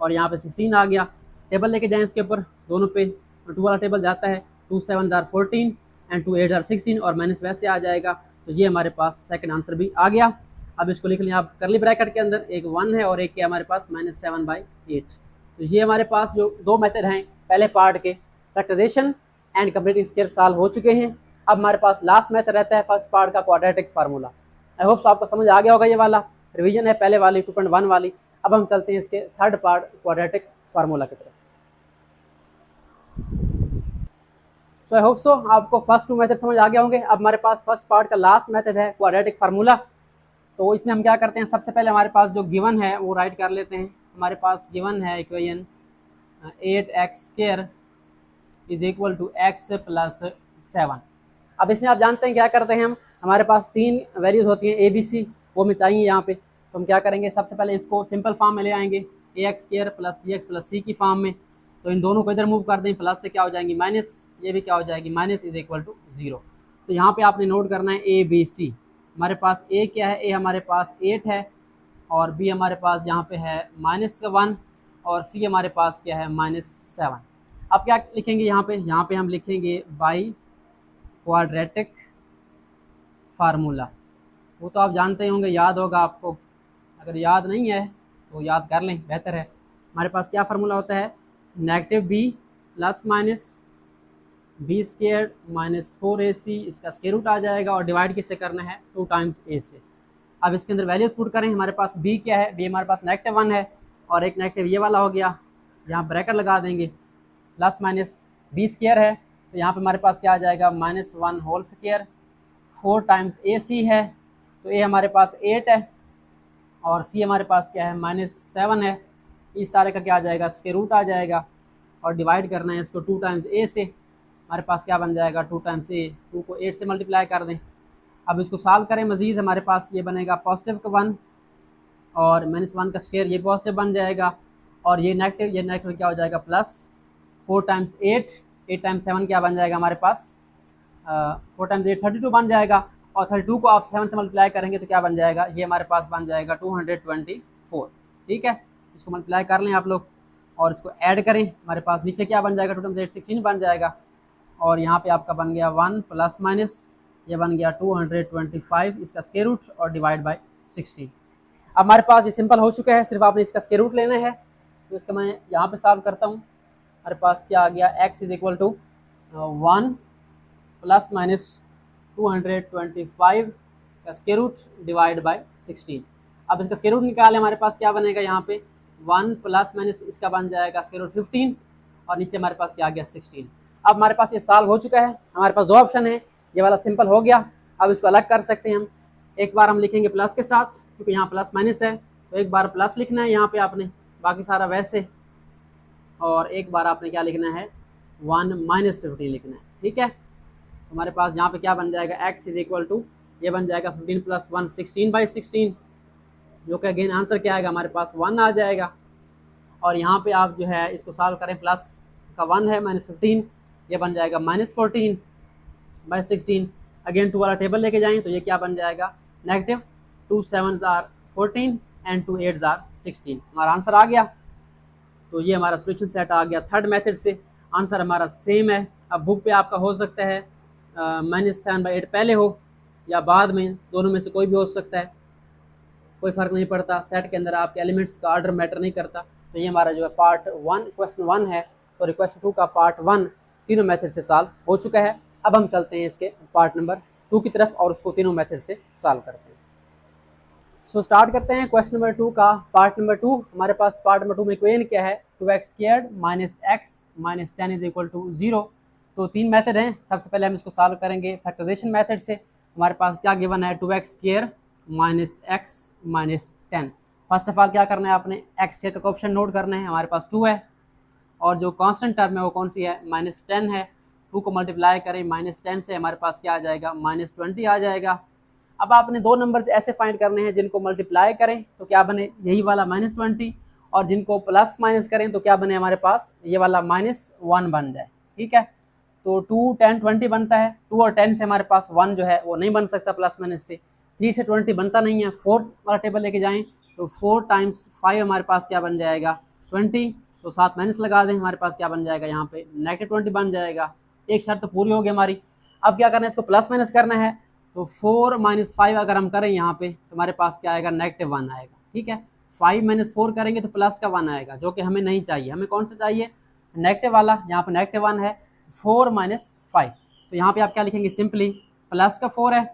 A: और यहाँ पे 16 आ गया। टेबल लेके जाएँ इसके ऊपर दोनों पे, 2 वाला टेबल जाता है, 2 7 जार 14 एंड 2 8 जार 16, और माइनस वैसे आ जाएगा। तो ये हमारे पास सेकंड आंसर भी आ गया। अब इसको लिख लें आप करली ब्रैकेट के अंदर, एक 1 है और एक क्या हमारे पास -7/8। तो ये हमारे पास जो दो मेथड हैं पहले पार्ट के, factorisation and completing square solve हो चुके हैं। अब हमारे पास लास्ट मेथड रहता है फर्स्ट पार्ट का क्वाड्रेटिक फार्मूला। आई होप आपको समझ आ गया होगा, ये वाला रिवीजन है पहले वाली 2.1 वाली। अब हम चलते हैं इसके थर्ड पार्ट क्वाड्रेटिक फार्मूला की तरफ। सो आई होप सो आपको फर्स्ट 2 मेथड समझ आ गए होंगे। अब हमारे पास फर्स्ट पार्ट का लास्ट मेथड है क्वाड्रेटिक फार्मूला। तो इसमें हम क्या करते हैं, सबसे पहले हमारे पास जो गिवन है वो राइट कर लेते हैं। हमारे पास गिवन है इक्वेशन 8x² = x + 7। अब इसमें आप जानते हैं क्या करते हैं हम, हमारे पास 3 वैल्यूज होती हैं ABC, वो हमें चाहिए यहाँ पे। तो हम क्या करेंगे, सबसे पहले इसको सिंपल फॉर्म में ले आएंगे, ax² + bx + c की फॉर्म में। तो इन दोनों को इधर मूव कर दें, प्लस से क्या हो जाएंगी माइनस, ये भी क्या हो जाएगी माइनस = 0। तो यहाँ पे आपने नोट करना है ABC। हमारे पास a क्या है, a हमारे पास 8 है, और b हमारे पास यहाँ पे है -1, और c हमारे पास क्या है -7। अब क्या लिखेंगे यहाँ पे हम लिखेंगे बाई क्वाड्रेटिक फार्मूला। वो तो आप जानते ही होंगे, याद होगा आपको, अगर याद नहीं है तो याद कर लें, बेहतर है। हमारे पास क्या फार्मूला होता है, -b ± b² - 4ac, इसका स्क्वायर रूट आ जाएगा, और डिवाइड किससे करना है 2 टाइम्स a से। अब इसके अंदर वैल्यूज पुट करें, हमारे पास b क्या है, b हमारे पास -1 है, और एक नेगेटिव ये वाला हो गया, यहाँ ब्रैकेट लगा देंगे, प्लस माइनस b² है, तो यहाँ पे हमारे पास क्या आ जाएगा -1 होल स्क्वायर, 4 टाइम्स ac है, तो a हमारे पास 8 है, और c हमारे पास क्या है -7 है। इस सारे का क्या आ जाएगा स्क्वायर रूट आ जाएगा, और डिवाइड करना है इसको 2 टाइम्स a से। हमारे पास क्या बन जाएगा 2 टाइम्स a, 2 को 8 से मल्टीप्लाई कर दें। अब इसको सॉल्व करें मज़ीद, हमारे पास ये बनेगा पॉजिटिव का 1, और -1 का स्क्वायर ये पॉजिटिव बन जाएगा, और ये नेगेटिव क्या हो जाएगा प्लस 4 टाइम्स 8 टाइम्स 7 क्या बन जाएगा हमारे पास 4 टाइम्स 8 32 बन जाएगा, और 32 को आप 7 से मल्टीप्लाई करेंगे तो क्या बन जाएगा, ये हमारे पास बन जाएगा 224। ठीक है, इसको मल्टीप्लाई कर लें आप लोग, और इसको ऐड करें, हमारे पास नीचे क्या बन जाएगा 2 टाइम्स 8 16 बन जाएगा, और यहाँ पे आपका बन गया 1 प्लस माइनस, ये बन गया 225, इसका स्क्वायर रूट और डिवाइड बाय 16। अब हमारे पास ये सिंपल हो चुका है, सिर्फ आपने इसका स्क्वायर रूट लेना है। तो इसका मैं यहाँ पे सॉल्व करता हूँ। हमारे पास क्या आ गया, x = 1 प्लस माइनस 225 का स्क्वायर रूट डिवाइड बाय 16। अब इसका स्क्वायर रूट निकालें, हमारे पास क्या बनेगा, यहाँ पे 1 प्लस माइनस इसका बन जाएगा स्क्वायर रूट 15, और नीचे हमारे पास क्या आ गया 16। अब हमारे पास ये सॉल्व हो चुका है। हमारे पास 2 ऑप्शन है, ये वाला सिंपल हो गया। अब इसको अलग कर सकते हैं हम, एक बार हम लिखेंगे प्लस के साथ, क्योंकि यहाँ प्लस माइनस है, तो एक बार प्लस लिखना है यहाँ पे आपने, बाकी सारा वैसे, और एक बार आपने क्या लिखना है 1 - 15 लिखना है। ठीक है, तो हमारे पास यहाँ पे क्या बन जाएगा, x = ये बन जाएगा 15 + 1 16/16, जो कि अगेन आंसर क्या आएगा हमारे पास 1 आ जाएगा। और यहाँ पे आप जो है इसको सॉल्व करें, प्लस का 1 है -15, ये बन जाएगा -14/16। अगेन 2 वाला टेबल लेके जाएं तो ये क्या बन जाएगा नेगेटिव 2 7 जार 14 एंड 2 8 जार 16। हमारा आंसर आ गया। तो ये हमारा सोल्यूशन सेट आ गया थर्ड मेथड से। आंसर हमारा सेम है। अब बुक पे आपका हो सकता है -7/8 पहले हो या बाद में, दोनों में से कोई भी हो सकता है, कोई फ़र्क नहीं पड़ता। सेट के अंदर आपके एलिमेंट्स का ऑर्डर मैटर नहीं करता। तो ये हमारा जो है पार्ट 1 क्वेश्चन 1 है, सॉरी क्वेश्चन 2 का पार्ट 1 तीनों मेथड से सॉल्व हो चुका है। अब हम चलते हैं इसके पार्ट नंबर 2 की तरफ और उसको तीनों मेथड से सॉल्व करते हैं। सो स्टार्ट करते हैं क्वेश्चन नंबर 2 का पार्ट नंबर 2। हमारे पास पार्ट नंबर 2 में इक्वेशन क्या है, 2x² - x - 10 = 0। तो 3 मेथड हैं। सबसे पहले हम इसको सॉल्व करेंगे फैक्टराइजेशन मेथड से। हमारे पास क्या गिवन है, 2x² - x - 10। First of all क्या करना है, आपने x का कोएफिशिएंट नोट करना है। हमारे पास 2 है, और जो कांस्टेंट टर्म है वो कौन सी है, -10 है। 2 को मल्टीप्लाई करें -10 से, हमारे पास क्या आ जाएगा -20 आ जाएगा। अब आपने 2 नंबर्स ऐसे फाइंड करने हैं जिनको मल्टीप्लाई करें तो क्या बने, यही वाला -20, और जिनको प्लस माइनस करें तो क्या बने हमारे पास, ये वाला -1 बन जाए। ठीक है, तो 2, 10, 20 बनता है। 2 और 10 से हमारे पास 1 जो है वो नहीं बन सकता प्लस माइनस से। 3 से 20 बनता नहीं है। 4 वाला टेबल लेके जाएं तो 4 टाइम्स 5 हमारे पास क्या बन जाएगा 20, तो साथ माइनस लगा दें, हमारे पास क्या बन जाएगा यहाँ पे -20 बन जाएगा। एक शर्त तो पूरी होगी हमारी। अब क्या करना है, इसको प्लस माइनस करना है, तो 4 - 5 अगर हम करें यहाँ पे तो हमारे पास क्या आएगा -1 आएगा। ठीक है, 5 - 4 करेंगे तो प्लस का 1 आएगा, जो कि हमें नहीं चाहिए। हमें कौन सा चाहिए, नेगेटिव वाला। यहाँ पे -1 है, 4 - 5। तो यहाँ पे आप क्या लिखेंगे, सिंपली प्लस का 4 है,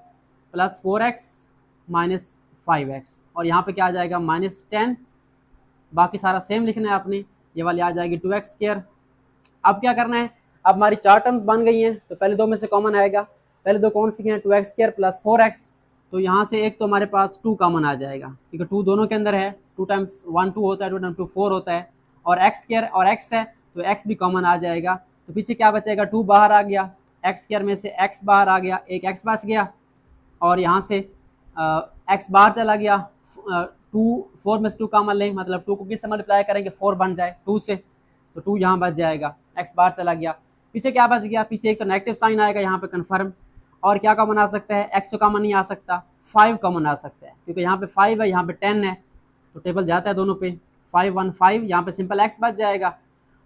A: प्लस 4x माइनस 5x, और यहाँ पे क्या आ जाएगा -10। बाकी सारा सेम लिखना है आपने। ये वाली आ जाएगी 2x²। अब क्या करना है, अब हमारी 4 टर्म्स बन गई हैं, तो पहले दो में से कॉमन आएगा। पहले दो कौन सी हैं, 2x² प्लस 4x। तो यहाँ से एक तो हमारे पास 2 कॉमन आ जाएगा, क्योंकि 2 दोनों के अंदर है। 2 टाइम्स 1 2 होता है, 2 टाइम्स 2 4 होता है, और x² और x है तो x भी कॉमन आ जाएगा। तो पीछे क्या बचेगा, 2 बाहर आ गया, x² में से x बाहर आ गया, एक x बच गया, और यहाँ से x बाहर चला गया। 4 में से 2 कॉमन लें, मतलब 2 को किससे मल्टीप्लाई करेंगे, 4 बन जाए 2 से, तो 2 यहाँ बच जाएगा, x बाहर चला गया। पीछे क्या बच गया, पीछे एक तो नेगेटिव साइन आएगा यहाँ पे कन्फर्म, और क्या कॉमन आ सकता है, x तो कॉमन नहीं आ सकता, 5 कॉमन आ सकता है, क्योंकि यहाँ पे 5 है, यहाँ पे 10 है, तो टेबल जाता है दोनों पे। 5 1 5, यहाँ पे सिंपल x बच जाएगा,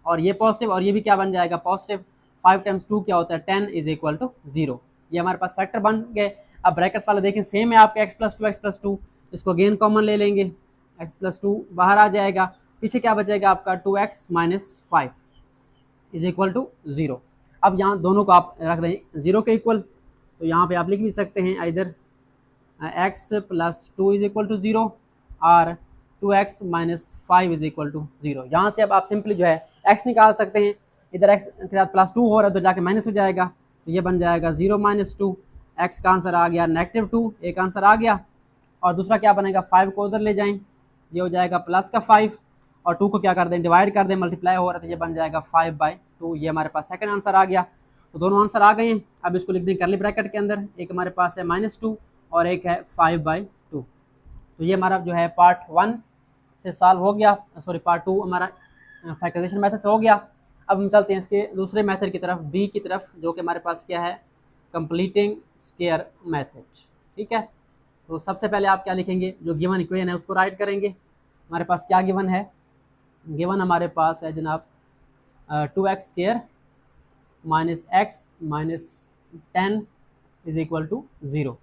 A: और ये पॉजिटिव और ये भी क्या बन जाएगा, पॉजिटिव। 5 टाइम्स 2 क्या होता है, 10 = 0। ये हमारे पास फैक्टर बन गए। अब ब्रैकेट्स वाले देखें, सेम है आपके x + 2, इसको अगेन कॉमन ले लेंगे, x + 2 बाहर आ जाएगा। पीछे क्या बचेगा आपका, 2x - 5 = 0। अब यहाँ दोनों को आप रख दें 0 के इक्वल, तो यहाँ पे आप लिख भी सकते हैं इधर x + 2 = 0 और 2x - 5 = 0। यहाँ से अब आप सिंपली जो है x निकाल सकते हैं। इधर x के साथ +2 हो रहा है तो जाके माइनस हो जाएगा, तो ये बन जाएगा 0 - 2। x का आंसर आ गया -2, एक आंसर आ गया। और दूसरा क्या बनेगा, 5 को उधर ले जाएं, ये हो जाएगा +5, और 2 को क्या कर दें, डिवाइड कर दें, मल्टीप्लाई हो रहा है तो ये बन जाएगा 5/2। ये हमारे पास सेकंड आंसर आ गया। तो दोनों आंसर आ गए हैं। अब इसको लिख दें कर्ली ब्रैकेट के अंदर, एक हमारे पास है -2 और एक है 5/2। तो ये हमारा जो है पार्ट 1 से सॉल्व हो गया, सॉरी पार्ट 2 हमारा फैक्टराइजेशन मेथड से हो गया। अब हम चलते हैं इसके दूसरे मेथड की तरफ, बी की तरफ, जो कि हमारे पास क्या है, कंप्लीटिंग स्क्वायर मेथड। ठीक है, तो सबसे पहले आप क्या लिखेंगे, जो गिवन इक्वेशन है उसको राइट करेंगे। हमारे पास क्या गिवन है, गिवन हमारे पास है जनाब 2x² - x - 10 = 0।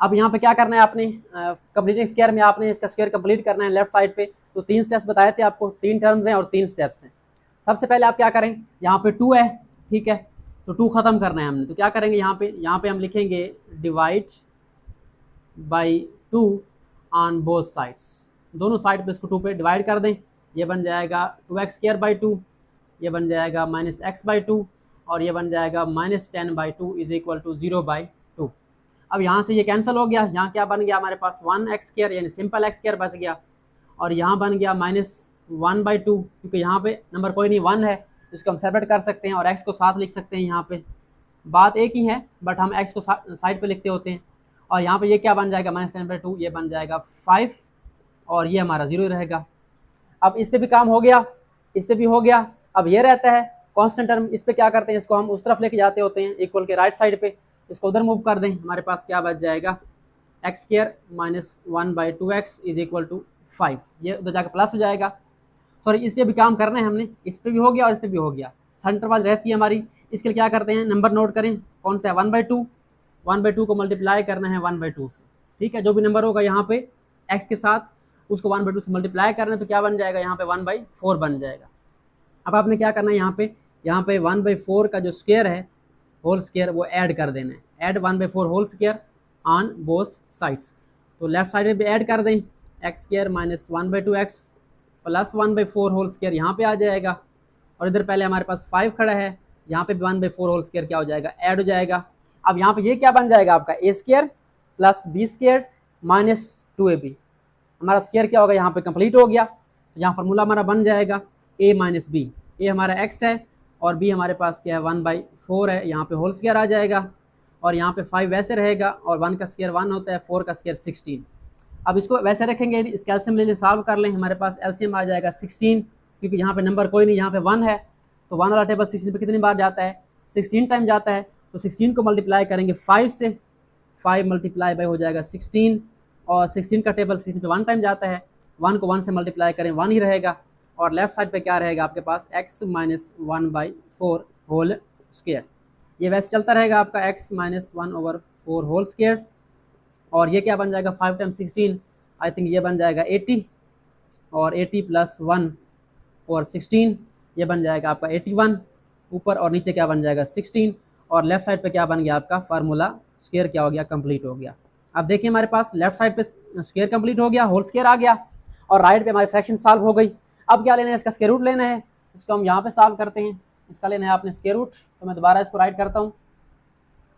A: अब यहाँ पे क्या करना है आपने, कंप्लीटिंग स्क्वायर में आपने इसका स्क्वायर कंप्लीट करना है लेफ्ट साइड पे। तो 3 स्टेप्स बताए थे आपको, 3 टर्म्स हैं और 3 स्टेप्स हैं। सबसे पहले आप क्या करें, यहाँ पे 2 है, ठीक है, तो 2 ख़त्म करना है हमने, तो क्या करेंगे, यहाँ पे हम लिखेंगे divide by 2 on both sides. दोनों साइड पे इसको 2 पे डिवाइड कर दें, ये बन जाएगा 2x²/2, ये बन जाएगा -x/2, और ये बन जाएगा -10/2 = 0/2। अब यहाँ से ये कैंसिल हो गया, यहाँ क्या बन गया हमारे पास 1x² यानी सिंपल x² बच गया, और यहाँ बन गया -1/2, क्योंकि यहाँ पे नंबर कोई नहीं 1 है, इसको हम सेपरेट कर सकते हैं और x को साथ लिख सकते हैं। यहाँ पे बात एक ही है, बट हम x को साइड पे लिखते होते हैं। और यहाँ पे ये क्या बन जाएगा, -10/2, ये बन जाएगा 5, और ये हमारा 0 रहेगा। अब इस पे भी काम हो गया, इस पे भी हो गया। अब ये रहता है कांस्टेंट टर्म, इस पे क्या करते हैं, इसको हम उस तरफ लेके जाते होते हैं, इक्वल के राइट साइड पे, इसको उधर मूव कर दें, हमारे पास क्या बच जाएगा, x² - 1/2x = 5। ये उधर जाकर प्लस हो जाएगा। सॉरी, इस पे भी काम करना है हमने, इस पे भी हो गया और इस पे भी हो गया। सेंटर वाली रहती है हमारी, इसके लिए क्या करते हैं, नंबर नोट करें, कौन सा है, 1/2। 1/2 को मल्टीप्लाई करना है 1/2 से, ठीक है, जो भी नंबर होगा यहाँ पे x के साथ, उसको 1/2 से मल्टीप्लाई करना है, तो क्या बन जाएगा, यहाँ पे 1/4 बन जाएगा। अब आपने क्या करना है, यहाँ पे 1/4 का जो स्क्वायर है, होल स्क्वायर, वो ऐड कर देना है, add 1/4 whole square on both sides. तो लेफ्ट साइड में भी ऐड कर दें, x² - 1/2x + 1/4 होल स्क्वायर यहाँ पे आ जाएगा, और इधर पहले हमारे पास 5 खड़ा है, यहाँ पे भी 1/4 होल स्क्वायर क्या हो जाएगा, ऐड हो जाएगा। अब यहाँ पे ये क्या बन जाएगा आपका, a² + b² - 2ab। हमारा स्क्वायर क्या होगा, यहाँ पे कंप्लीट हो गया। तो यहाँ फार्मूला हमारा बन जाएगा a - b। a हमारा x है और b हमारे पास क्या है, 1/4 है, यहाँ पे होल स्क्वायर आ जाएगा, और यहाँ पे 5 वैसे रहेगा, और 1 का स्क्वायर 1 होता है, 4 का स्क्वायर 16। अब इसको वैसे रखेंगे, इसका एलसीएम ले लें, सॉल्व कर लें, हमारे पास एलसीएम आ जाएगा 16, क्योंकि यहाँ पे नंबर कोई नहीं, यहाँ पे 1 है, तो 1 वाला टेबल 16 पे कितनी बार जाता है, 16 टाइम जाता है, तो 16 को मल्टीप्लाई करेंगे 5 से, 5 मल्टीप्लाई बाई हो जाएगा 16, और 16 का टेबल 16 पे 1 टाइम जाता है, 1 को 1 से मल्टीप्लाई करें 1 ही रहेगा, और लेफ्ट साइड पे क्या रहेगा आपके पास x माइनस 1/4 होल स्क्वायर। ये वैसे चलता रहेगा आपका x माइनस 1/4 होल स्क्वायर, और ये क्या बन जाएगा 5 टाइम 16, आई थिंक ये बन जाएगा 80, और 80 प्लस 1 और 16 ये बन जाएगा आपका 81, ऊपर और नीचे क्या बन जाएगा 16, और लेफ्ट साइड पे क्या बन गया आपका फार्मूला स्क्वायर क्या हो गया कंप्लीट हो गया। अब देखिए हमारे पास लेफ्ट साइड पे स्क्वायर कंप्लीट हो गया, होल स्क्वायर आ गया, और राइट पे हमारी फ्रैक्शन सॉल्व हो गई। अब क्या लेना है, इसका स्क्वायर रूट लेना है, इसको हम यहाँ पे सॉल्व करते हैं। इसका लेना है आपने स्क्वायर रूट, तो मैं दोबारा इसको राइट करता हूँ।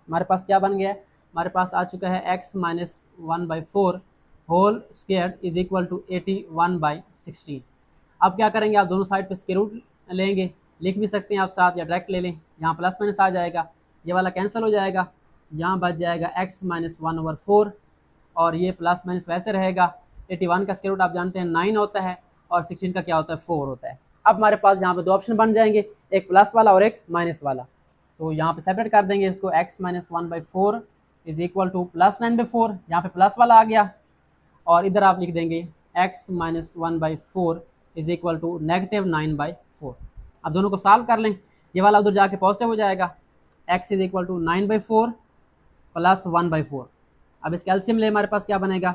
A: हमारे पास क्या बन गया है, हमारे पास आ चुका है x minus 1/4 whole square is equal to 81/16। अब क्या करेंगे, आप दोनों साइड पे स्क्वायर रूट लेंगे, लिख भी सकते हैं आप साथ या डायरेक्ट ले लें, यहाँ प्लस माइनस आ जाएगा, ये वाला कैंसिल हो जाएगा, यहाँ बच जाएगा x माइनस 1/4, और ये प्लस माइनस वैसे रहेगा। 81 का स्क्वायर रूट आप जानते हैं 9 होता है, और 16 का क्या होता है 4 होता है। अब हमारे पास यहाँ पे दो ऑप्शन बन जाएंगे, एक प्लस वाला और एक माइनस वाला, तो यहाँ पे सेपरेट कर देंगे इसको, x minus 1/4 is equal two plus 9/4, यहाँ पे प्लस वाला आ गया, और इधर आप लिख देंगे x minus 1/4 is equal to negative 9/4। अब दोनों को सॉल्व कर लें, ये वाला उधर जाके पॉजिटिव हो जाएगा, x is equal to 9/4 plus 1/4। अब इसका एलसीएम ले, हमारे पास क्या बनेगा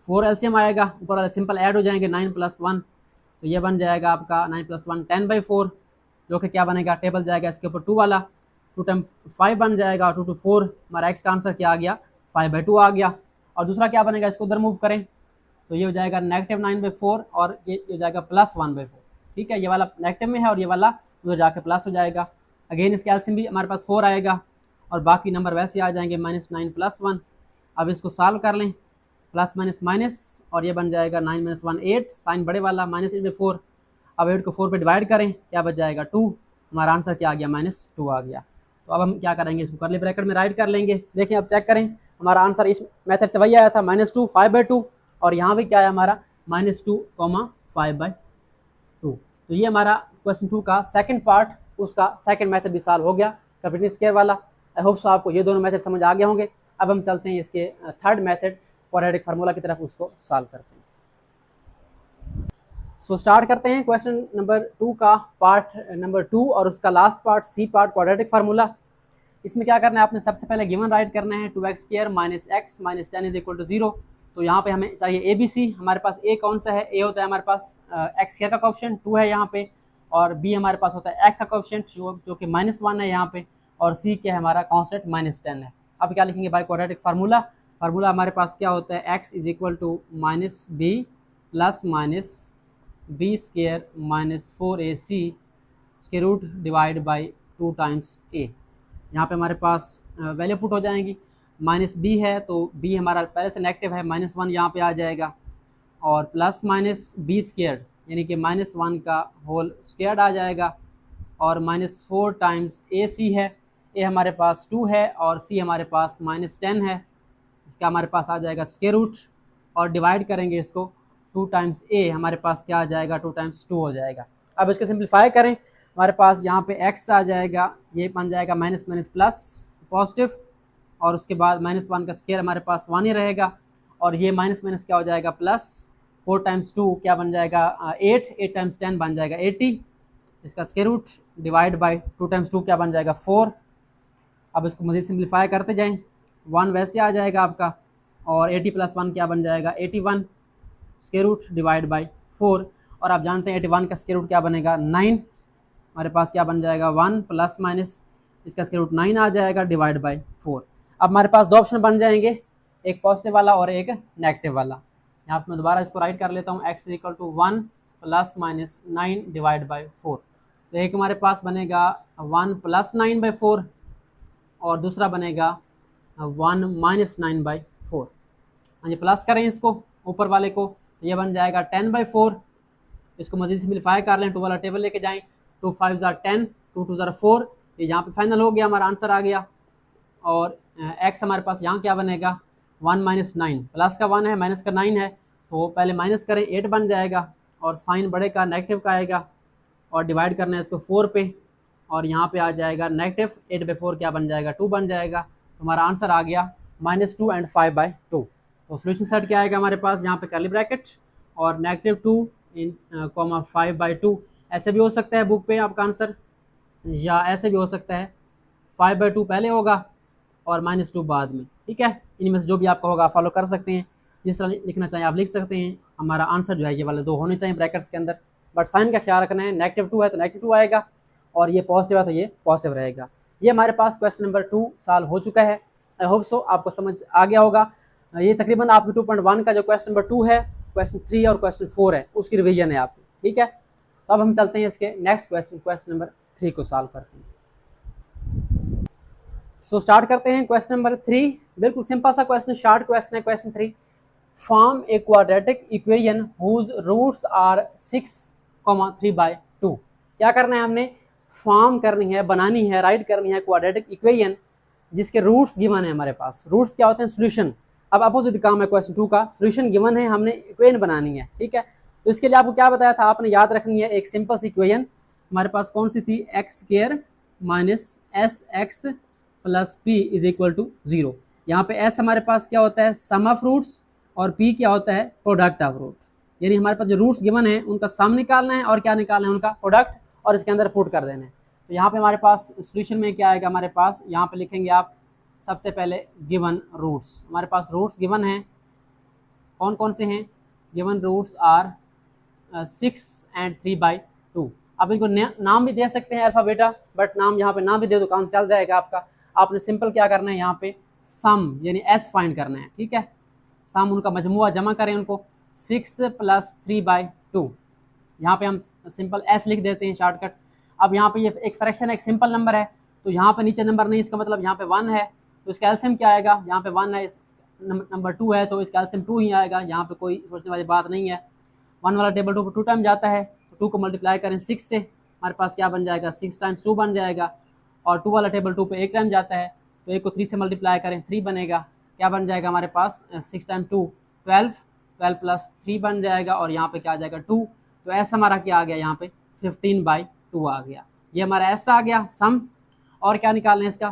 A: 4 एलसीएम आएगा, ऊपर वाले सिंपल ऐड हो जाएंगे 9 प्लस 1, तो ये बन जाएगा आपका 9 प्लस 1 10/4, जो कि क्या बनेगा टेबल जाएगा इसके ऊपर 2 वाला, 2 टाइम 5 बन जाएगा, 2 to 4, हमारा x का आंसर क्या आ गया 5/2 आ गया। और दूसरा क्या बनेगा, इसको उधर मूव करें तो ये हो जाएगा नेगेटिव 9/4, और ये हो जाएगा प्लस 1/4। ठीक है, ये वाला नेगेटिव में है और ये वाला उधर जाके प्लस हो जाएगा। अगेन इसके एलसीएम भी हमारे पास 4 आएगा, और बाकी नंबर वैसे आ जाएंगे -9 प्लस 1। अब इसको सॉल्व कर लें, प्लस माइनस माइनस, और ये बन जाएगा 9 - 1 8, साइन बड़े वाला -8/4। अब 8 को 4 पे डिवाइड करें, क्या बच जाएगा 2, हमारा आंसर क्या आ गया -2 आ गया। तो अब हम क्या करेंगे, इसको करली ब्रैकेट में राइट कर लेंगे। देखिए अब चेक करें, हमारा आंसर इस मेथड से वही आया था -2 5/2, और यहाँ भी क्या है हमारा -2, 5/2। तो ये हमारा क्वेश्चन 2 का सेकंड पार्ट, उसका सेकंड मेथड भी सॉल्व हो गया कंप्लीटली स्क्वायर वाला। आई होप सो आपको ये दोनों मेथड समझ आ गए होंगे। अब हम चलते हैं इसके थर्ड मेथड क्वाड्रेटिक फार्मूला की तरफ, उसको सॉल्व करते हैं। सो स्टार्ट करते हैं क्वेश्चन नंबर 2 का पार्ट नंबर 2, और उसका last part C part quadratic formula. इसमें क्या करना है, आपने सबसे पहले गिवन राइट करना है 2x² minus x minus 10 is equal to 0। तो यहाँ पे हमें चाहिए ए बी सी। हमारे पास ए कौन सा है, ए होता है हमारे पास x² का कोएफिशिएंट 2 है यहाँ पे, और बी हमारे पास होता है x का कोएफिशिएंट जो कि -1 है यहाँ पे, और सी क्या है हमारा कांस्टेंट -10 है। अब क्या लिखेंगे बाय क्वाड्रेटिक फार्मूला। फार्मूला हमारे पास क्या होता है, x is equal to -b plus minus B square minus 4ac square root divide by 2 times a। यहाँ पे हमारे पास वैल्यू पुट हो जाएंगी, -b है तो b हमारा पहले से नेगेटिव है, -1 यहाँ पे आ जाएगा, और प्लस माइनस बी स्क्वायर यानी कि -1 का होल स्क्वायर आ जाएगा, और -4 टाइम्स ac है, a हमारे पास 2 है और c हमारे पास -10 है, इसका हमारे पास आ जाएगा स्क्वायर रूट, और डिवाइड करेंगे इसको 2 टाइम्स a, हमारे पास क्या आ जाएगा 2 टाइम्स 2 हो जाएगा। अब इसको सिंप्लीफाई करें, हमारे पास यहाँ पे x आ जाएगा, ये बन जाएगा माइनस माइनस प्लस पॉजिटिव, और उसके बाद -1 का स्क्वायर हमारे पास 1 ही रहेगा, और ये माइनस माइनस क्या हो जाएगा प्लस, 4 टाइम्स 2 क्या बन जाएगा 8, 8 टाइम्स 10 बन जाएगा 80, इसका square root divide by 2 times 2 क्या बन जाएगा 4। अब इसको मज़ीद सिंप्लीफाई करते जाएँ, 1 वैसे आ जाएगा आपका, और 80 प्लस 1 क्या बन जाएगा 81, स्क्वायर रूट डिवाइड बाई 4, और आप जानते हैं 81 का स्क्वायर रूट क्या बनेगा 9, हमारे पास क्या बन जाएगा 1 प्लस माइनस इसका स्क्वायर रूट 9 आ जाएगा डिवाइड बाई 4। अब हमारे पास दो ऑप्शन बन जाएंगे, एक पॉजिटिव वाला और एक नेगेटिव वाला। यहाँ पर मैं दोबारा इसको राइट कर लेता हूँ, x is equal to 1 plus minus 9 divide by 4। तो एक हमारे पास बनेगा 1 प्लस 9/4, और दूसरा बनेगा 1 माइनस 9/4। हाँ जी, प्लस करें इसको ऊपर वाले को, ये बन जाएगा 10/4। इसको मज़ीद सिम्प्लीफाई कर लें, 2 वाला टेबल लेके जाएं, 2 5 ज़ा 10, 2 2 ज़ा 4, ये यहाँ पे फाइनल हो गया, हमारा आंसर आ गया। और x हमारे पास यहाँ क्या बनेगा 1 माइनस 9, प्लस का 1 है माइनस का 9 है, तो पहले माइनस करें 8 बन जाएगा, और साइन बड़े का नेगेटिव का आएगा, और डिवाइड करना है इसको 4 पे, और यहाँ पे आ जाएगा नेगेटिव 8/4 क्या बन जाएगा 2 बन जाएगा। तो हमारा आंसर आ गया -2 एंड 5/2। तो सोल्यूशन सेट क्या आएगा हमारे पास, यहाँ पे कर्ली ब्रैकेट और -2 इन 5/2। ऐसे भी हो सकता है बुक पे आपका आंसर, या ऐसे भी हो सकता है 5/2 पहले होगा और -2 बाद में। ठीक है, इनमें से जो भी आपका होगा आप फॉलो कर सकते हैं, जिस तरह लिखना चाहिए आप लिख सकते हैं। हमारा आंसर जो है ये वाले 2 होने चाहिए ब्रैकेट्स के अंदर, बट साइन का ख्याल रखना है। -2 है तो -2 आएगा और ये पॉजिटिव है तो ये पॉजिटिव रहेगा। ये हमारे पास क्वेश्चन नंबर 2 सॉल्व हो चुका है। आई होप सो आपको समझ आ गया होगा। ये तकरीबन आपकी 2.1 का जो क्वेश्चन नंबर 2 है, क्वेश्चन 3 और क्वेश्चन 4 है, उसकी रिवीजन है आपकी। ठीक है, तो अब हम चलते हैं इसके नेक्स्ट क्वेश्चन नंबर 3 को सॉल्व करते हैं। सो स्टार्ट करते हैं क्वेश्चन नंबर 3। बिल्कुल सिंपल सा क्वेश्चन, शॉर्ट क्वेश्चन है question 3। Form a quadratic equation whose roots are 6,3/2। क्या करना है हमने, फॉर्म करनी है, बनानी है, राइट करनी है क्वाड्रेटिक इक्वेशन जिसके रूट्स गिवन है हमारे पास। रूट्स क्या होते हैं, सोल्यूशन। अब अपोजिट काम है क्वेश्चन 2 का, सोल्यूशन गिवन है, हमने इक्वेशन बनानी है। ठीक है, तो इसके लिए आपको क्या बताया था, आपने याद रखनी है एक सिंपल सी इक्वेशन हमारे पास कौन सी थी, x² - SX + P = 0। यहाँ पे S हमारे पास क्या होता है, सम ऑफ रूट्स, और P क्या होता है, प्रोडक्ट ऑफ रूट्स। यानी हमारे पास जो रूट्स गिवन है उनका सम निकालना है और क्या निकालना है, उनका प्रोडक्ट, और इसके अंदर पुट कर देना है। तो यहाँ पे हमारे पास सोल्यूशन में क्या आएगा हमारे पास, यहाँ पे लिखेंगे आप सबसे पहले गिवन रूट्स। हमारे पास रूट्स गिवन हैं, कौन कौन से हैं, गिवन रूट्स आर 6 एंड 3/2। आप इनको नाम भी दे सकते हैं अल्फा बीटा, बट नाम यहाँ पे ना भी दे तो काम चल जाएगा आपका। आपने सिंपल क्या करना है, यहाँ पे सम यानी एस फाइंड करना है। ठीक है, सम उनका मजमुआ जमा करें उनको, 6 + 3/2। यहाँ पे हम सिंपल एस लिख देते हैं शॉर्टकट। अब यहाँ पे ये एक फ्रैक्शन है, एक सिंपल नंबर है, तो यहाँ पे नीचे नंबर नहीं, इसका मतलब यहाँ पे 1 है, तो इसका एलसीएम क्या आएगा, यहाँ पे 1 है, इस नंबर 2 है तो इसका एलसीएम 2 ही आएगा। यहाँ पे कोई सोचने वाली बात नहीं है। 1 वाला टेबल 2 पर 2 टाइम जाता है, 2 को मल्टीप्लाई करें 6 से, हमारे पास क्या बन जाएगा, 6 × 2 बन जाएगा। और 2 वाला टेबल 2 पे 1 टाइम जाता है, तो 1 को 3 से मल्टीप्लाई करें 3 बनेगा। क्या बन जाएगा हमारे पास, 6 × 2 12, 12 + 3 बन जाएगा, और यहाँ पे क्या आ जाएगा 2। तो ऐसा हमारा क्या आ गया, यहाँ पे 15/2 आ गया। ये हमारा ऐसा आ गया सम। और क्या निकालें, इसका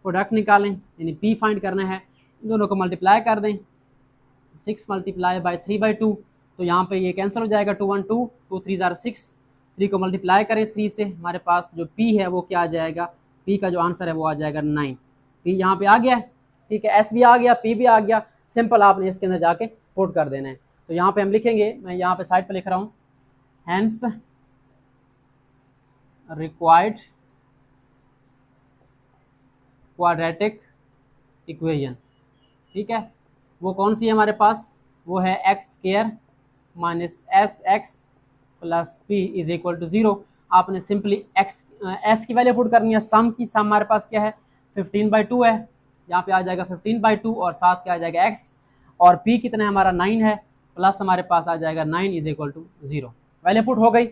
A: प्रोडक्ट निकालें, यानी P फाइंड करना है। इन दोनों को मल्टीप्लाई कर दें, 6 × 3/2, तो यहाँ पे ये कैंसिल हो जाएगा, 2 1 2, 2 3 = 6। 3 को मल्टीप्लाई करें 3 से, हमारे पास जो P है वो क्या आ जाएगा, P का जो आंसर है वो आ जाएगा 9। P यहाँ पे आ गया है। ठीक है, S भी आ गया, P भी आ गया। सिंपल आपने इसके अंदर जाके पुट कर देना है। तो यहाँ पे हम लिखेंगे, मैं यहाँ पे साइड पे लिख रहा हूँ, हैंस रिक्वायर्ड क्वाड्रेटिक इक्वेशन। ठीक है, वो कौन सी है हमारे पास, वो है x² - SX + P = 0। आपने सिंपली S की वैल्यू पुट करनी है, सम की। सम हमारे पास क्या है, 15/2 है, यहाँ पे आ जाएगा 15/2, और साथ क्या आ जाएगा x, और P कितना है हमारा 9 है, प्लस हमारे पास आ जाएगा 9 = 0। वैल्यू पुट हो गई।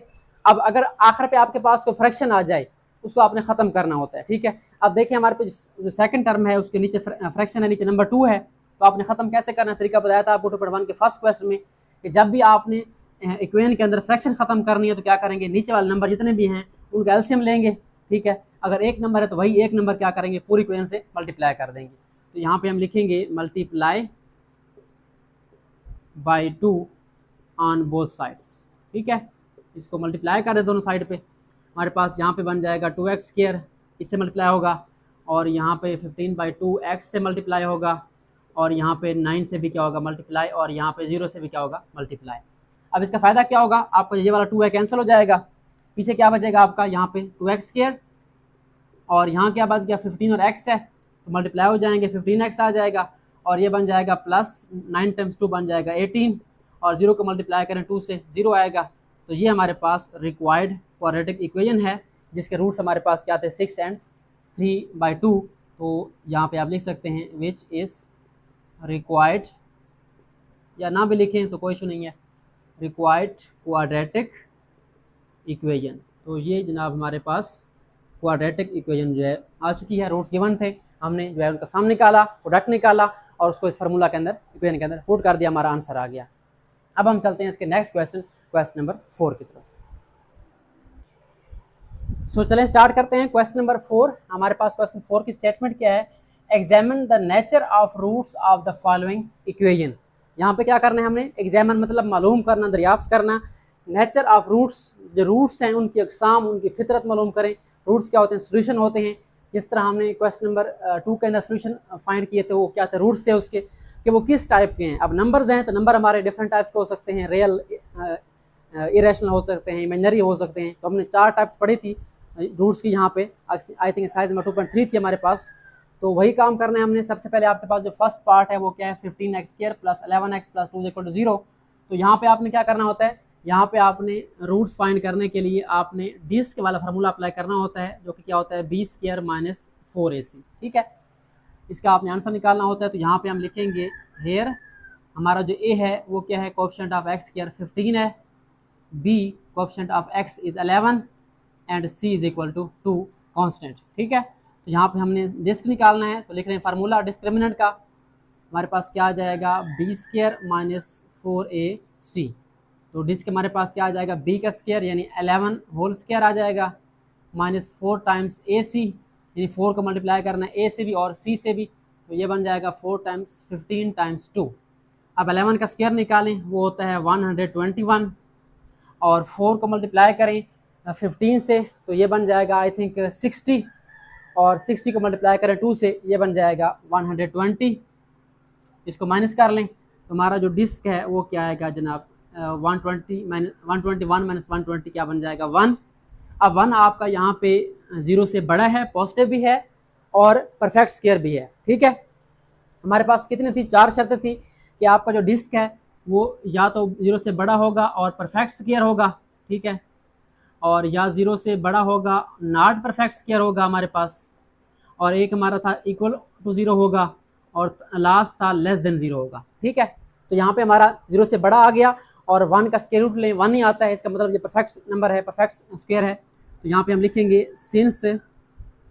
A: अब अगर आखिर पे आपके पास कोई फ्रैक्शन आ जाए, उसको आपने ख़त्म करना होता है। ठीक है, अब देखिए हमारे पास जो सेकंड टर्म है उसके नीचे फ्रैक्शन है, नीचे नंबर 2 है, तो आपने ख़त्म कैसे करना है, तरीका बताया था आपको 2.1 के फर्स्ट क्वेश्चन में, कि जब भी आपने इक्वेशन के अंदर फ्रैक्शन ख़त्म करनी है तो क्या करेंगे, नीचे वाले नंबर जितने भी हैं उनका एलसीएम लेंगे। ठीक है, अगर एक नंबर है तो वही एक नंबर क्या करेंगे, पूरी इक्वेशन से मल्टीप्लाई कर देंगे। तो यहाँ पे हम लिखेंगे multiply by 2 on both sides. ठीक है, इसको मल्टीप्लाई कर दे दोनों साइड पे, हमारे पास यहाँ पे बन जाएगा 2x², इससे मल्टीप्लाई होगा, और यहाँ पे 15/2 x से मल्टीप्लाई होगा, और यहाँ पे 9 से भी क्या होगा मल्टीप्लाई, और यहाँ पे 0 से भी क्या होगा मल्टीप्लाई। अब इसका फ़ायदा क्या होगा, आपका ये वाला 2 है कैंसिल हो जाएगा, पीछे क्या बचेगा आपका, यहाँ पे 2x², और यहाँ क्या बच गया 15 और x है, तो मल्टीप्लाई हो जाएंगे, 15x आ जाएगा, और ये बन जाएगा प्लस 9 × 2 बन जाएगा 18, और 0 को मल्टीप्लाई करें 2 से 0 आएगा। तो ये हमारे पास रिक्वायर्ड क्वाड्रेटिक इक्वेशन है, जिसके रूट्स हमारे पास क्या थे, 6 एंड 3/2। तो यहाँ पे आप लिख सकते हैं विच इज़ रिक्वायर्ड, या ना भी लिखें तो कोई इशू नहीं है, रिक्वायर्ड क्वाड्रेटिक इक्वेशन। तो ये जनाब हमारे पास क्वाड्रेटिक इक्वेशन जो है आ चुकी है। रूट्स गिवन थे, हमने जो है उनका सम निकाला, प्रोडक्ट निकाला, और उसको इस फार्मूला के अंदर, इक्वेशन के अंदर पुट कर दिया, हमारा आंसर आ गया। अब हम चलते हैं इसके नेक्स्ट क्वेश्चन नंबर 4 की तरफ। सो चलें स्टार्ट करते हैं। क्वेश्चन नंबर 4, हमारे पास क्वेश्चन 4 की स्टेटमेंट क्या है, examine the nature of roots of the following equation. यहाँ पे क्या करना है हमने, एग्जामिन मतलब मालूम करना, दरियाफ्त करना, नेचर ऑफ रूट्स, जो रूट्स हैं उनकी अकसाम, उनकी फितरत मालूम करें। रूट्स क्या होते हैं, सोल्यूशन होते हैं। जिस तरह हमने क्वेश्चन नंबर 2 के अंदर सोल्यूशन फाइंड किए थे, वो क्या थे, रूट्स थे उसके, कि वो किस टाइप के हैं। अब नंबर्स हैं तो नंबर हमारे डिफरेंट टाइप्स के हो सकते हैं, रियल, इरेशनल हो सकते हैं, इमेजनरी हो सकते हैं। तो हमने 4 टाइप्स पढ़ी थी रूट्स की। यहाँ पे आई थिंक साइज नंबर 2.3 थी हमारे पास। तो वही काम करना है हमने। सबसे पहले आपके पास जो फर्स्ट पार्ट है वो क्या है, 15x² plus 11x plus 2 equal to 0। तो यहाँ पे आपने क्या करना होता है, यहाँ पे आपने रूट्स फाइंड करने के लिए आपने डिस्क वाला फार्मूला अप्लाई करना होता है, जो कि क्या होता है, b² माइनस 4ac। ठीक है, इसका आपने आंसर निकालना होता है। तो यहाँ पे हम लिखेंगे हेयर, हमारा जो a है वो क्या है, कोएफिशिएंट ऑफ x² 15 है, b coefficient of x is 11 and c is equal to 2 constant. ठीक है, तो यहाँ पे हमने डिस्क निकालना है। तो लिख रहे हैं फार्मूला डिस्क्रिमिनेंट का, हमारे पास क्या आ जाएगा, b² माइनस 4ac। तो डिस्क हमारे पास क्या आ जाएगा, b का स्क्वायर यानी 11 होल स्क्वायर आ जाएगा, माइनस 4 टाइम्स ac, यानी 4 को मल्टीप्लाई करना है a से भी और c से भी। तो ये बन जाएगा 4 टाइम्स 15 टाइम्स 2। अब 11 का स्क्वायर निकालें, वो होता है 121, और 4 को मल्टीप्लाई करें 15 से, तो ये बन जाएगा आई थिंक 60, और 60 को मल्टीप्लाई करें 2 से, ये बन जाएगा 120। इसको माइनस कर लें तो हमारा जो डिस्क है वो क्या आएगा जनाब, 121 माइनस 120 क्या बन जाएगा, 1। अब 1 आपका यहाँ पे 0 से बड़ा है, पॉजिटिव भी है और परफेक्ट स्क्वायर भी है। ठीक है, हमारे पास कितनी थी, 4 शर्तें थी कि आपका जो डिस्क है वो या तो 0 से बड़ा होगा और परफेक्ट स्क्वायर होगा, ठीक है, और या 0 से बड़ा होगा, नॉट परफेक्ट स्क्वायर होगा हमारे पास, और एक हमारा था इक्वल टू 0 होगा, और लास्ट था लेस देन 0 होगा। ठीक है, तो यहाँ पे हमारा 0 से बड़ा आ गया, और 1 का स्क्वायर रूट लें 1 ही आता है, इसका मतलब ये परफेक्ट नंबर है, परफेक्ट स्क्वायर है। तो यहाँ पे हम लिखेंगे सिंस,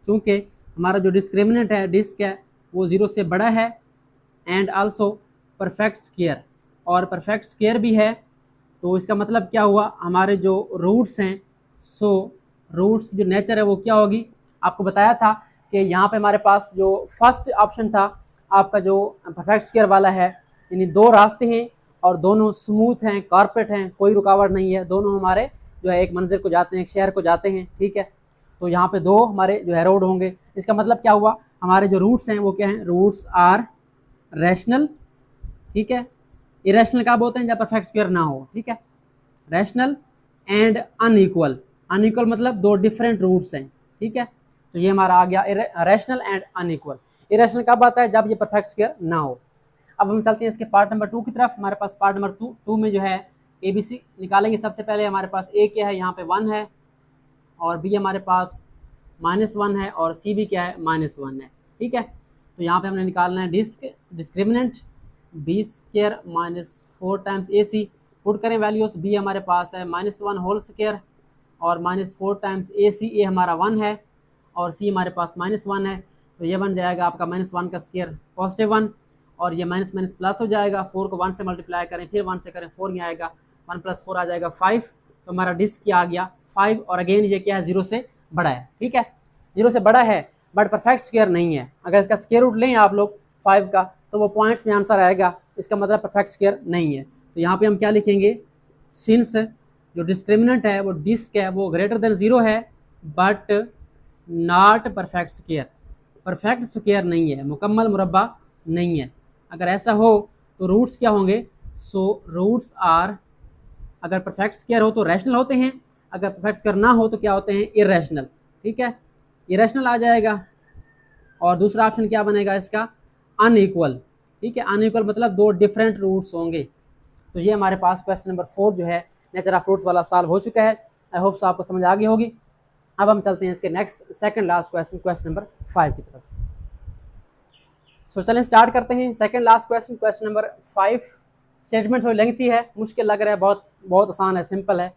A: चूँकि हमारा जो डिस्क्रिमिनेंट है, डिस्क है, वो 0 से बड़ा है एंड आल्सो परफेक्ट स्क्वायर, और परफेक्ट स्क्वायर भी है। तो इसका मतलब क्या हुआ, हमारे जो रूट्स हैं, सो रूट्स जो नेचर है वो क्या होगी, आपको बताया था कि यहाँ पे हमारे पास जो फर्स्ट ऑप्शन था आपका जो परफेक्ट स्क्वायर वाला है, यानी 2 रास्ते हैं और दोनों स्मूथ हैं, कारपेट हैं, कोई रुकावट नहीं है, दोनों हमारे जो है एक मंजिल को जाते हैं, एक शहर को जाते हैं। ठीक है, तो यहाँ पे 2 हमारे जो है रोड होंगे। इसका मतलब क्या हुआ, हमारे जो रूट्स हैं वो क्या हैं, रूट्स आर रैशनल। ठीक है, इरेशनल कब होते हैं, जब परफेक्ट स्क्वायर ना हो। ठीक है, रैशनल एंड अनइक्वल, अनइक्वल मतलब 2 डिफरेंट रूट्स हैं। ठीक है, तो ये हमारा आ गया रैशनल एंड अनइक्वल। इरेशनल कब आता है, जब ये परफेक्ट स्क्वायर ना हो। अब हम चलते हैं इसके पार्ट नंबर 2 की तरफ। हमारे पास पार्ट नंबर 2 में जो है ABC निकालेंगे। सबसे पहले हमारे पास A क्या है, यहाँ पे 1 है, और B हमारे पास -1 है, और C भी क्या है, -1 है। ठीक है, तो यहाँ पे हमने निकालना है discriminant b² minus 4 times AC। Put करें वैल्यूज, B हमारे पास है -1 होल स्क्वायर और -4 टाइम्स AC, A हमारा 1 है और C हमारे पास -1 है। तो ये बन जाएगा आपका -1 का स्क्वायर पॉजिटिव 1, और ये माइनस माइनस प्लस हो जाएगा। 4 को 1 से मल्टीप्लाई करें, फिर 1 से करें, 4 ही आएगा, 1 + 4 आ जाएगा 5। तो हमारा डिस्क क्या आ गया, 5। और अगेन ये क्या है, 0 से बड़ा है। ठीक है, 0 से बड़ा है बट परफेक्ट स्क्वायर नहीं है। अगर इसका स्क्वायर रूट लें आप लोग 5 का, तो वो पॉइंट्स में आंसर आएगा, इसका मतलब परफेक्ट स्क्वायर नहीं है। तो यहाँ पे हम क्या लिखेंगे, सिंस जो डिस्क्रिमिनेंट है वो डिस्क है वो ग्रेटर देन 0 है but not perfect square, perfect square नहीं है, मुकम्मल मुरब्बा नहीं है। अगर ऐसा हो तो रूट्स क्या होंगे, सो रूट्स आर, अगर परफेक्ट स्क्वायर हो तो रैशनल होते हैं, अगर परफेक्ट स्क्वायर ना हो तो क्या होते हैं, इरेशनल। ठीक है, इरेशनल आ जाएगा। और दूसरा ऑप्शन क्या बनेगा इसका, अनइक्वल। ठीक है, अनइक्वल मतलब 2 डिफरेंट रूट्स होंगे। तो ये हमारे पास क्वेश्चन नंबर 4 जो है नेचर ऑफ रूट्स वाला सॉल्व हो चुका है। आई होप सो आपको समझ आ गई होगी। अब हम चलते हैं इसके next second last question, question number 5 की तरफ। सो चलें स्टार्ट करते हैं second last question, question number 5। Statement थोड़ी लेंथी है, मुश्किल लग रहा है, बहुत आसान है, सिंपल है।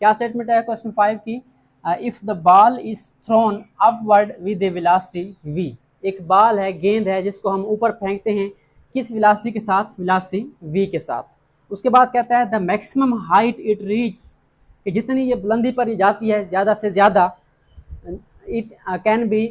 A: क्या स्टेटमेंट है क्वेश्चन 5 की, if the ball is throne upward with A velocity v। एक बॉल है, गेंद है, जिसको हम ऊपर फेंकते हैं, किस वेलोसिटी के साथ, वेलोसिटी v के साथ। उसके बाद कहता है the maximum height it reach, कि जितनी ये बुलंदी पर ये जाती है ज़्यादा से ज़्यादा, it can be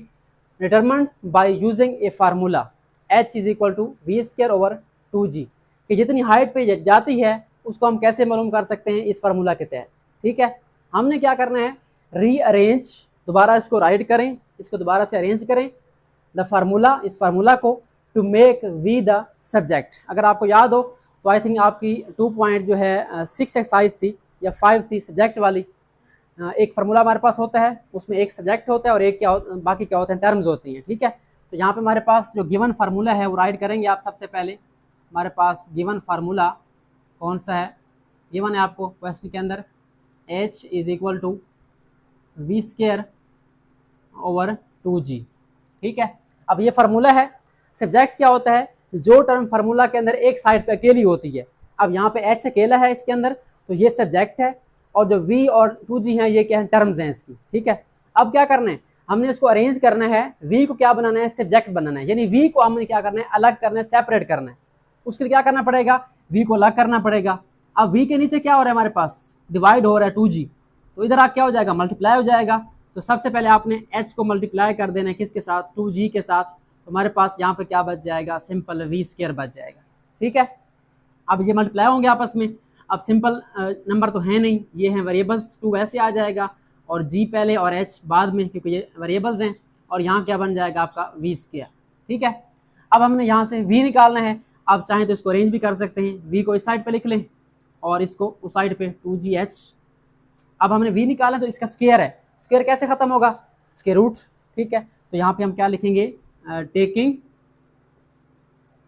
A: determined by using a formula h is equal to v square over 2g, कि जितनी हाइट पे जाती है उसको हम कैसे मालूम कर सकते हैं इस फार्मूला के तहत। ठीक है, हमने क्या करना है, रीअरेंज, दोबारा इसको राइट करें, इसको दोबारा से अरेंज करें द फार्मूला, इस फार्मूला को, to make V the subject. अगर आपको याद हो तो आई थिंक आपकी 2.6 एक्सरसाइज थी या 5 थी सब्जेक्ट वाली। एक फार्मूला हमारे पास होता है, उसमें एक सब्जेक्ट होता है और एक क्या बाकी क्या होते हैं, टर्म्स होती हैं। ठीक है, तो यहाँ पे हमारे पास जो गिवन फार्मूला है वो राइट करेंगे आप। सबसे पहले हमारे पास गिवन फार्मूला कौन सा है, गिवन है आपको क्वेश्चन के अंदर, h is equal to V square over 2g। ठीक है, अब ये फार्मूला है। सब्जेक्ट क्या होता है, जो टर्म फार्मूला के अंदर एक साइड पे अकेली होती है। अब यहाँ पे h अकेला है इसके अंदर, तो ये सब्जेक्ट है, और जो v और 2g हैं ये क्या है, टर्म्स हैं इसकी। ठीक है, अब क्या करना है, हमने इसको अरेंज करना है, v को क्या बनाना है, सब्जेक्ट बनाना है, यानी v को हमने क्या करना है, अलग करना है, सेपरेट करना है। उसके लिए क्या करना पड़ेगा, v को अलग करना पड़ेगा। अब v के नीचे क्या हो रहा है, हमारे पास डिवाइड हो रहा है 2g, तो इधर आप क्या हो जाएगा, मल्टीप्लाई हो जाएगा। तो सबसे पहले आपने h को मल्टीप्लाई कर देना है किसके साथ, 2g के साथ, तो हमारे पास यहाँ पे क्या बच जाएगा, सिंपल v स्क्वायर बच जाएगा। ठीक है, अब ये मल्टीप्लाई होंगे आपस में। अब सिंपल नंबर तो है नहीं, ये हैं वेरिएबल्स, 2 वैसे आ जाएगा और g पहले और h बाद में, क्योंकि ये वेरिएबल्स हैं, और यहाँ क्या बन जाएगा आपका v स्क्वायर। ठीक है, अब हमने यहाँ से v निकालना है। आप चाहें तो इसको अरेंज भी कर सकते हैं, v को इस साइड पे लिख लें और इसको उस साइड पे 2gh। अब हमने v निकाला तो इसका स्क्वायर है, स्क्वायर कैसे खत्म होगा, स्क्वायर रूट। ठीक है, तो यहाँ पे हम क्या लिखेंगे, taking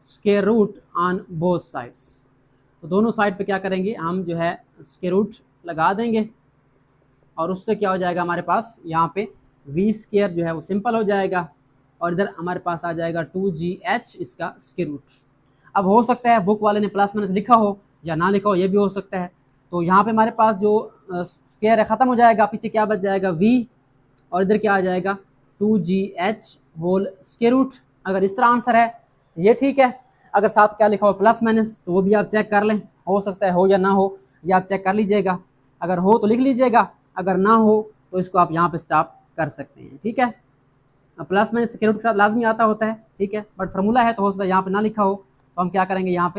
A: square root on both sides. तो दोनों साइड पे क्या करेंगे, हम जो है स्क्वायर रूट लगा देंगे, और उससे क्या हो जाएगा, हमारे पास यहाँ पे v स्क्वायर जो है वो सिंपल हो जाएगा, और इधर हमारे पास आ जाएगा 2gh इसका स्क्वायर रूट। अब हो सकता है बुक वाले ने प्लस माइनस लिखा हो या ना लिखा हो, ये भी हो सकता है। तो यहाँ पे हमारे पास जो स्क्वायर है ख़त्म हो जाएगा, पीछे क्या बच जाएगा v, और इधर क्या आ जाएगा 2gh होल स्क्वायर रूट। अगर इस तरह आंसर है ये ठीक है, अगर साथ क्या लिखा हो प्लस माइनस, तो वो भी आप चेक कर लें, हो सकता है हो या ना हो, ये आप चेक कर लीजिएगा। अगर हो तो लिख लीजिएगा, अगर ना हो तो इसको आप यहाँ पे स्टॉप कर सकते हैं। ठीक है, प्लस माइनस स्क्वायर रूट के साथ लाजमी आता होता है। ठीक है, बट फार्मूला है तो हो सकता है यहाँ पे ना लिखा हो, तो हम क्या करेंगे, यहाँ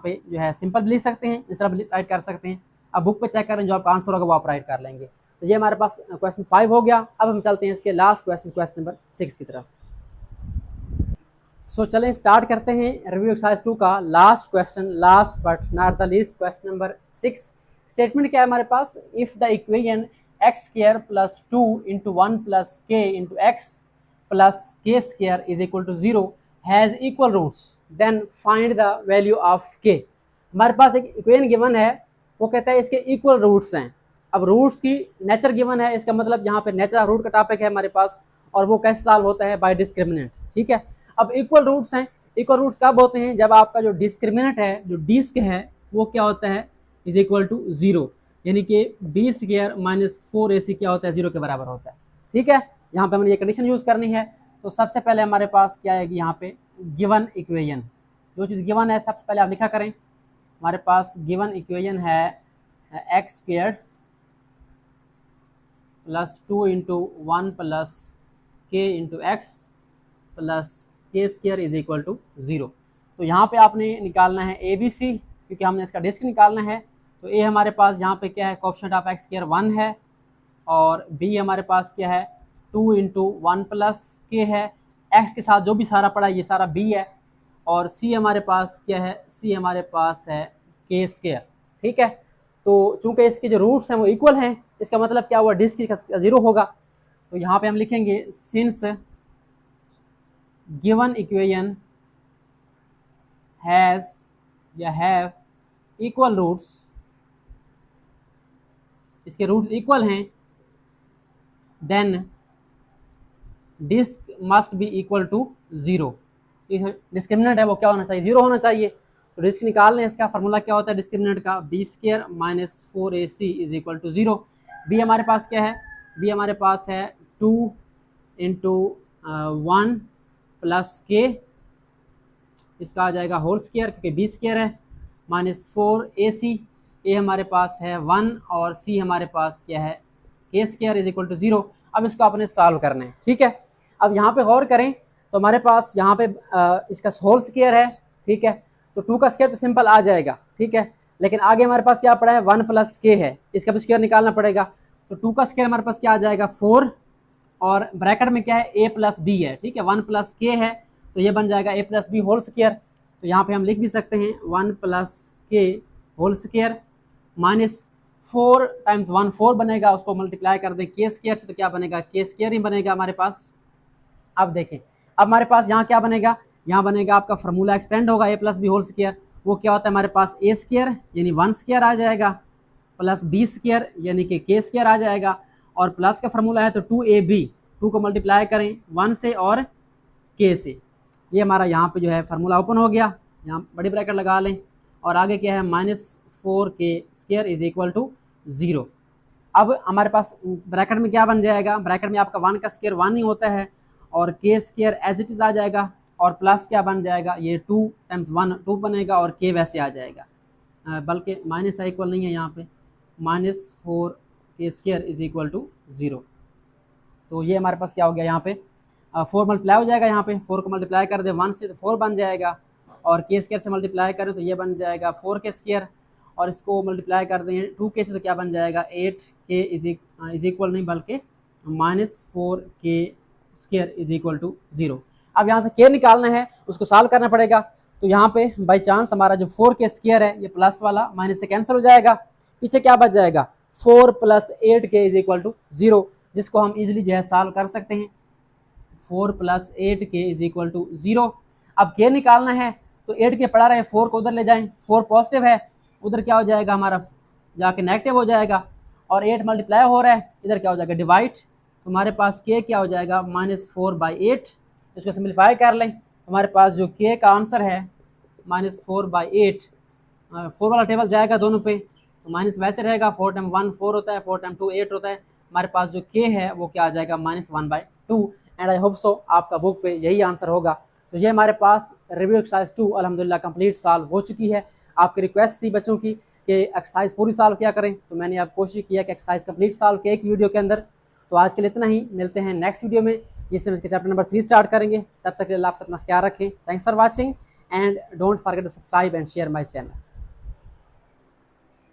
A: पे जो है सिंपल भी लिख सकते हैं, इस तरह भी राइट कर सकते हैं। अब बुक पे चेक करें, जो आपका आंसर होगा वो आप राइट कर लेंगे। तो ये हमारे पास क्वेश्चन 5 हो गया। अब हम चलते हैं इसके लास्ट क्वेश्चन नंबर 6 की तरफ। सो चलें स्टार्ट करते हैं रिव्यू एक्सरसाइज 2 का last question, last but not the least, question number 6। Statement क्या है हमारे पास, if the equation x square plus 2 into 1 plus k into x plus k square is equal to 0 has equal roots then find the value of k. हमारे पास एक इक्वेशन गिवन है, वो कहता है इसके इक्वल रूट्स हैं। अब रूट्स की नेचर गिवन है, इसका मतलब यहाँ पे नेचर ऑफ रूट का टॉपिक है हमारे पास, और वो कैसे सॉल्व होता है, बाय डिस्क्रिमिनेंट। ठीक है, अब इक्वल रूट्स हैं, इक्वल रूट्स कब होते हैं, जब आपका जो डिस्क्रिमिनेंट है, जो डी स्क्वायर है, वो क्या होता है, इज इक्वल टू 0, यानी कि बी स्क्वायर माइनस 4ac क्या होता है, 0 के बराबर होता है। ठीक है, यहाँ पे हमने ये कंडीशन यूज़ करनी है। तो सबसे पहले हमारे पास क्या है कि यहाँ पे गिवन इक्वेशन, जो चीज़ गिवन है सबसे पहले आप लिखा करें। हमारे पास गिवन इक्वेशन है x square plus 2 into 1 plus k into x plus k square is equal to 0। तो यहाँ पे आपने निकालना है ए बी सी, क्योंकि हमने इसका डिस्क निकालना है। तो ए हमारे पास यहाँ पे क्या है, कोएफिशिएंट ऑफ एक्स स्क्वायर 1 है, और बी हमारे पास क्या है 2 इंटू 1 प्लस के है, एक्स के साथ जो भी सारा पड़ा ये सारा बी है, और सी हमारे पास क्या है, सी हमारे पास है के स्क्वायर। ठीक है, तो चूंकि इसके जो रूट्स हैं वो इक्वल हैं, इसका मतलब क्या हुआ, डिस्क का 0 होगा। तो यहाँ पे हम लिखेंगे सिंस गिवन इक्वेशन हैज़ या हैव इक्वल रूट्स, इसके रूट्स इक्वल हैं, then disc must be equal to 0। Discriminant है वो क्या होना चाहिए, 0 होना चाहिए। तो डिस्क निकाल लें, इसका फार्मूला क्या होता है डिस्क्रिमिनेंट का, b square minus 4ac is equal to 0। B हमारे पास क्या है, बी हमारे पास है 2 इंटू 1 प्लस के, इसका आ जाएगा होल स्क्वायर क्योंकि बी स्क्वायर है, माइनस 4ac, ए हमारे पास है 1 और सी हमारे पास क्या है के स्क्वायर इज इक्वल टू 0। अब इसको आपने सॉल्व करना है, ठीक है। अब यहाँ पे गौर करें तो हमारे पास यहाँ पे इसका होल स्क्वायर है, ठीक है, तो 2 का स्क्वायर तो सिंपल आ जाएगा, ठीक है, लेकिन आगे हमारे पास क्या पड़ा है 1 प्लस के है, इसका भी स्क्वायर निकालना पड़ेगा। तो 2 का स्क्वायर हमारे पास क्या आ जाएगा 4 और ब्रैकेट में क्या है a प्लस बी है, ठीक है, 1 प्लस के है तो ये बन जाएगा a plus b whole square. तो यहाँ पे हम लिख भी सकते हैं 1 प्लस के होल स्क्वायर माइनस 4 टाइम्स 1 4 बनेगा, उसको मल्टीप्लाई कर दें के स्क्वायर से तो क्या बनेगा के स्क्वायर ही बनेगा हमारे पास। अब देखें अब हमारे पास यहाँ क्या बनेगा, यहाँ बनेगा आपका फार्मूला एक्सपेंड होगा a plus b whole square, वो क्या होता है हमारे पास a स्क्वायर यानी 1 स्क्वायर आ जाएगा प्लस बी स्क्वायर यानी कि के स्क्वायर आ जाएगा, और प्लस का फार्मूला है तो 2ab, 2 को मल्टीप्लाई करें 1 से और k से, ये हमारा यहाँ पे जो है फार्मूला ओपन हो गया, यहाँ बड़ी ब्रैकेट लगा लें और आगे क्या है -4k square is equal to 0। अब हमारे पास ब्रैकेट में क्या बन जाएगा, ब्रैकेट में आपका 1 का स्क्वायर 1 ही होता है और के स्क्वायर एज इट इज़ आ जाएगा, और प्लस क्या बन जाएगा ये 2 टाइम्स 1 2 बनेगा और के वैसे आ जाएगा, बल्कि माइनस इक्वल नहीं है यहाँ पे, -4k square is equal to 0। तो ये हमारे पास क्या हो गया, यहाँ पे 4 मल्टीप्लाई हो जाएगा, यहाँ पे 4 को मल्टीप्लाई कर दे 1 से तो 4 बन जाएगा, और के स्क्वायर से मल्टीप्लाई करें तो ये बन जाएगा 4k स्क्वायर, और इसको मल्टीप्लाई कर दें 2k से तो क्या बन जाएगा 8k इज इक्वल नहीं बल्कि -4k square is equal to 0। अब यहाँ से k निकालना है, उसको सॉल्व करना पड़ेगा। तो यहाँ पे बाई चांस हमारा जो 4k स्क्वायर है ये प्लस वाला माइनस से कैंसिल हो जाएगा, पीछे क्या बच जाएगा 4 plus 8k is equal to 0, जिसको हम इजीली जो है सॉल्व कर सकते हैं। 4 plus 8k is equal to 0। अब k निकालना है तो 8k पड़ा रहे, 4 को उधर ले जाएं, 4 पॉजिटिव है, उधर क्या हो जाएगा हमारा जाके नेगेटिव हो जाएगा, और 8 मल्टीप्लाई हो रहा है, इधर क्या हो जाएगा डिवाइड, तो हमारे पास k क्या हो जाएगा -4/8। इसको सिंप्लीफाई कर लें तो हमारे पास जो k का आंसर है -4/8, 4 वाला टेबल जाएगा दोनों पे तो माइनस वैसे रहेगा, 4 टाइम 1 4 होता है, 4 टाइम 2 8 होता है, हमारे पास जो k है वो क्या आ जाएगा -1/2। एंड आई होप सो आपका बुक पे यही आंसर होगा। तो ये हमारे पास रिव्यू एक्सरसाइज 2 अल्हम्दुलिल्लाह कंप्लीट सॉल्व हो चुकी है। आपकी रिक्वेस्ट थी बच्चों की कि एक्सरसाइज पूरी सॉल्व किया करें, तो मैंने आप कोशिश किया कि एक्सरसाइज कंप्लीट सॉल्व किया एक वीडियो के अंदर। तो आज के लिए इतना ही, मिलते हैं नेक्स्ट वीडियो में जिसमें इसके चैप्टर नंबर 3 स्टार्ट करेंगे। तब तक के लिए आप अपना ख्याल रखें। Thanks for watching and don't forget to subscribe and share my channel.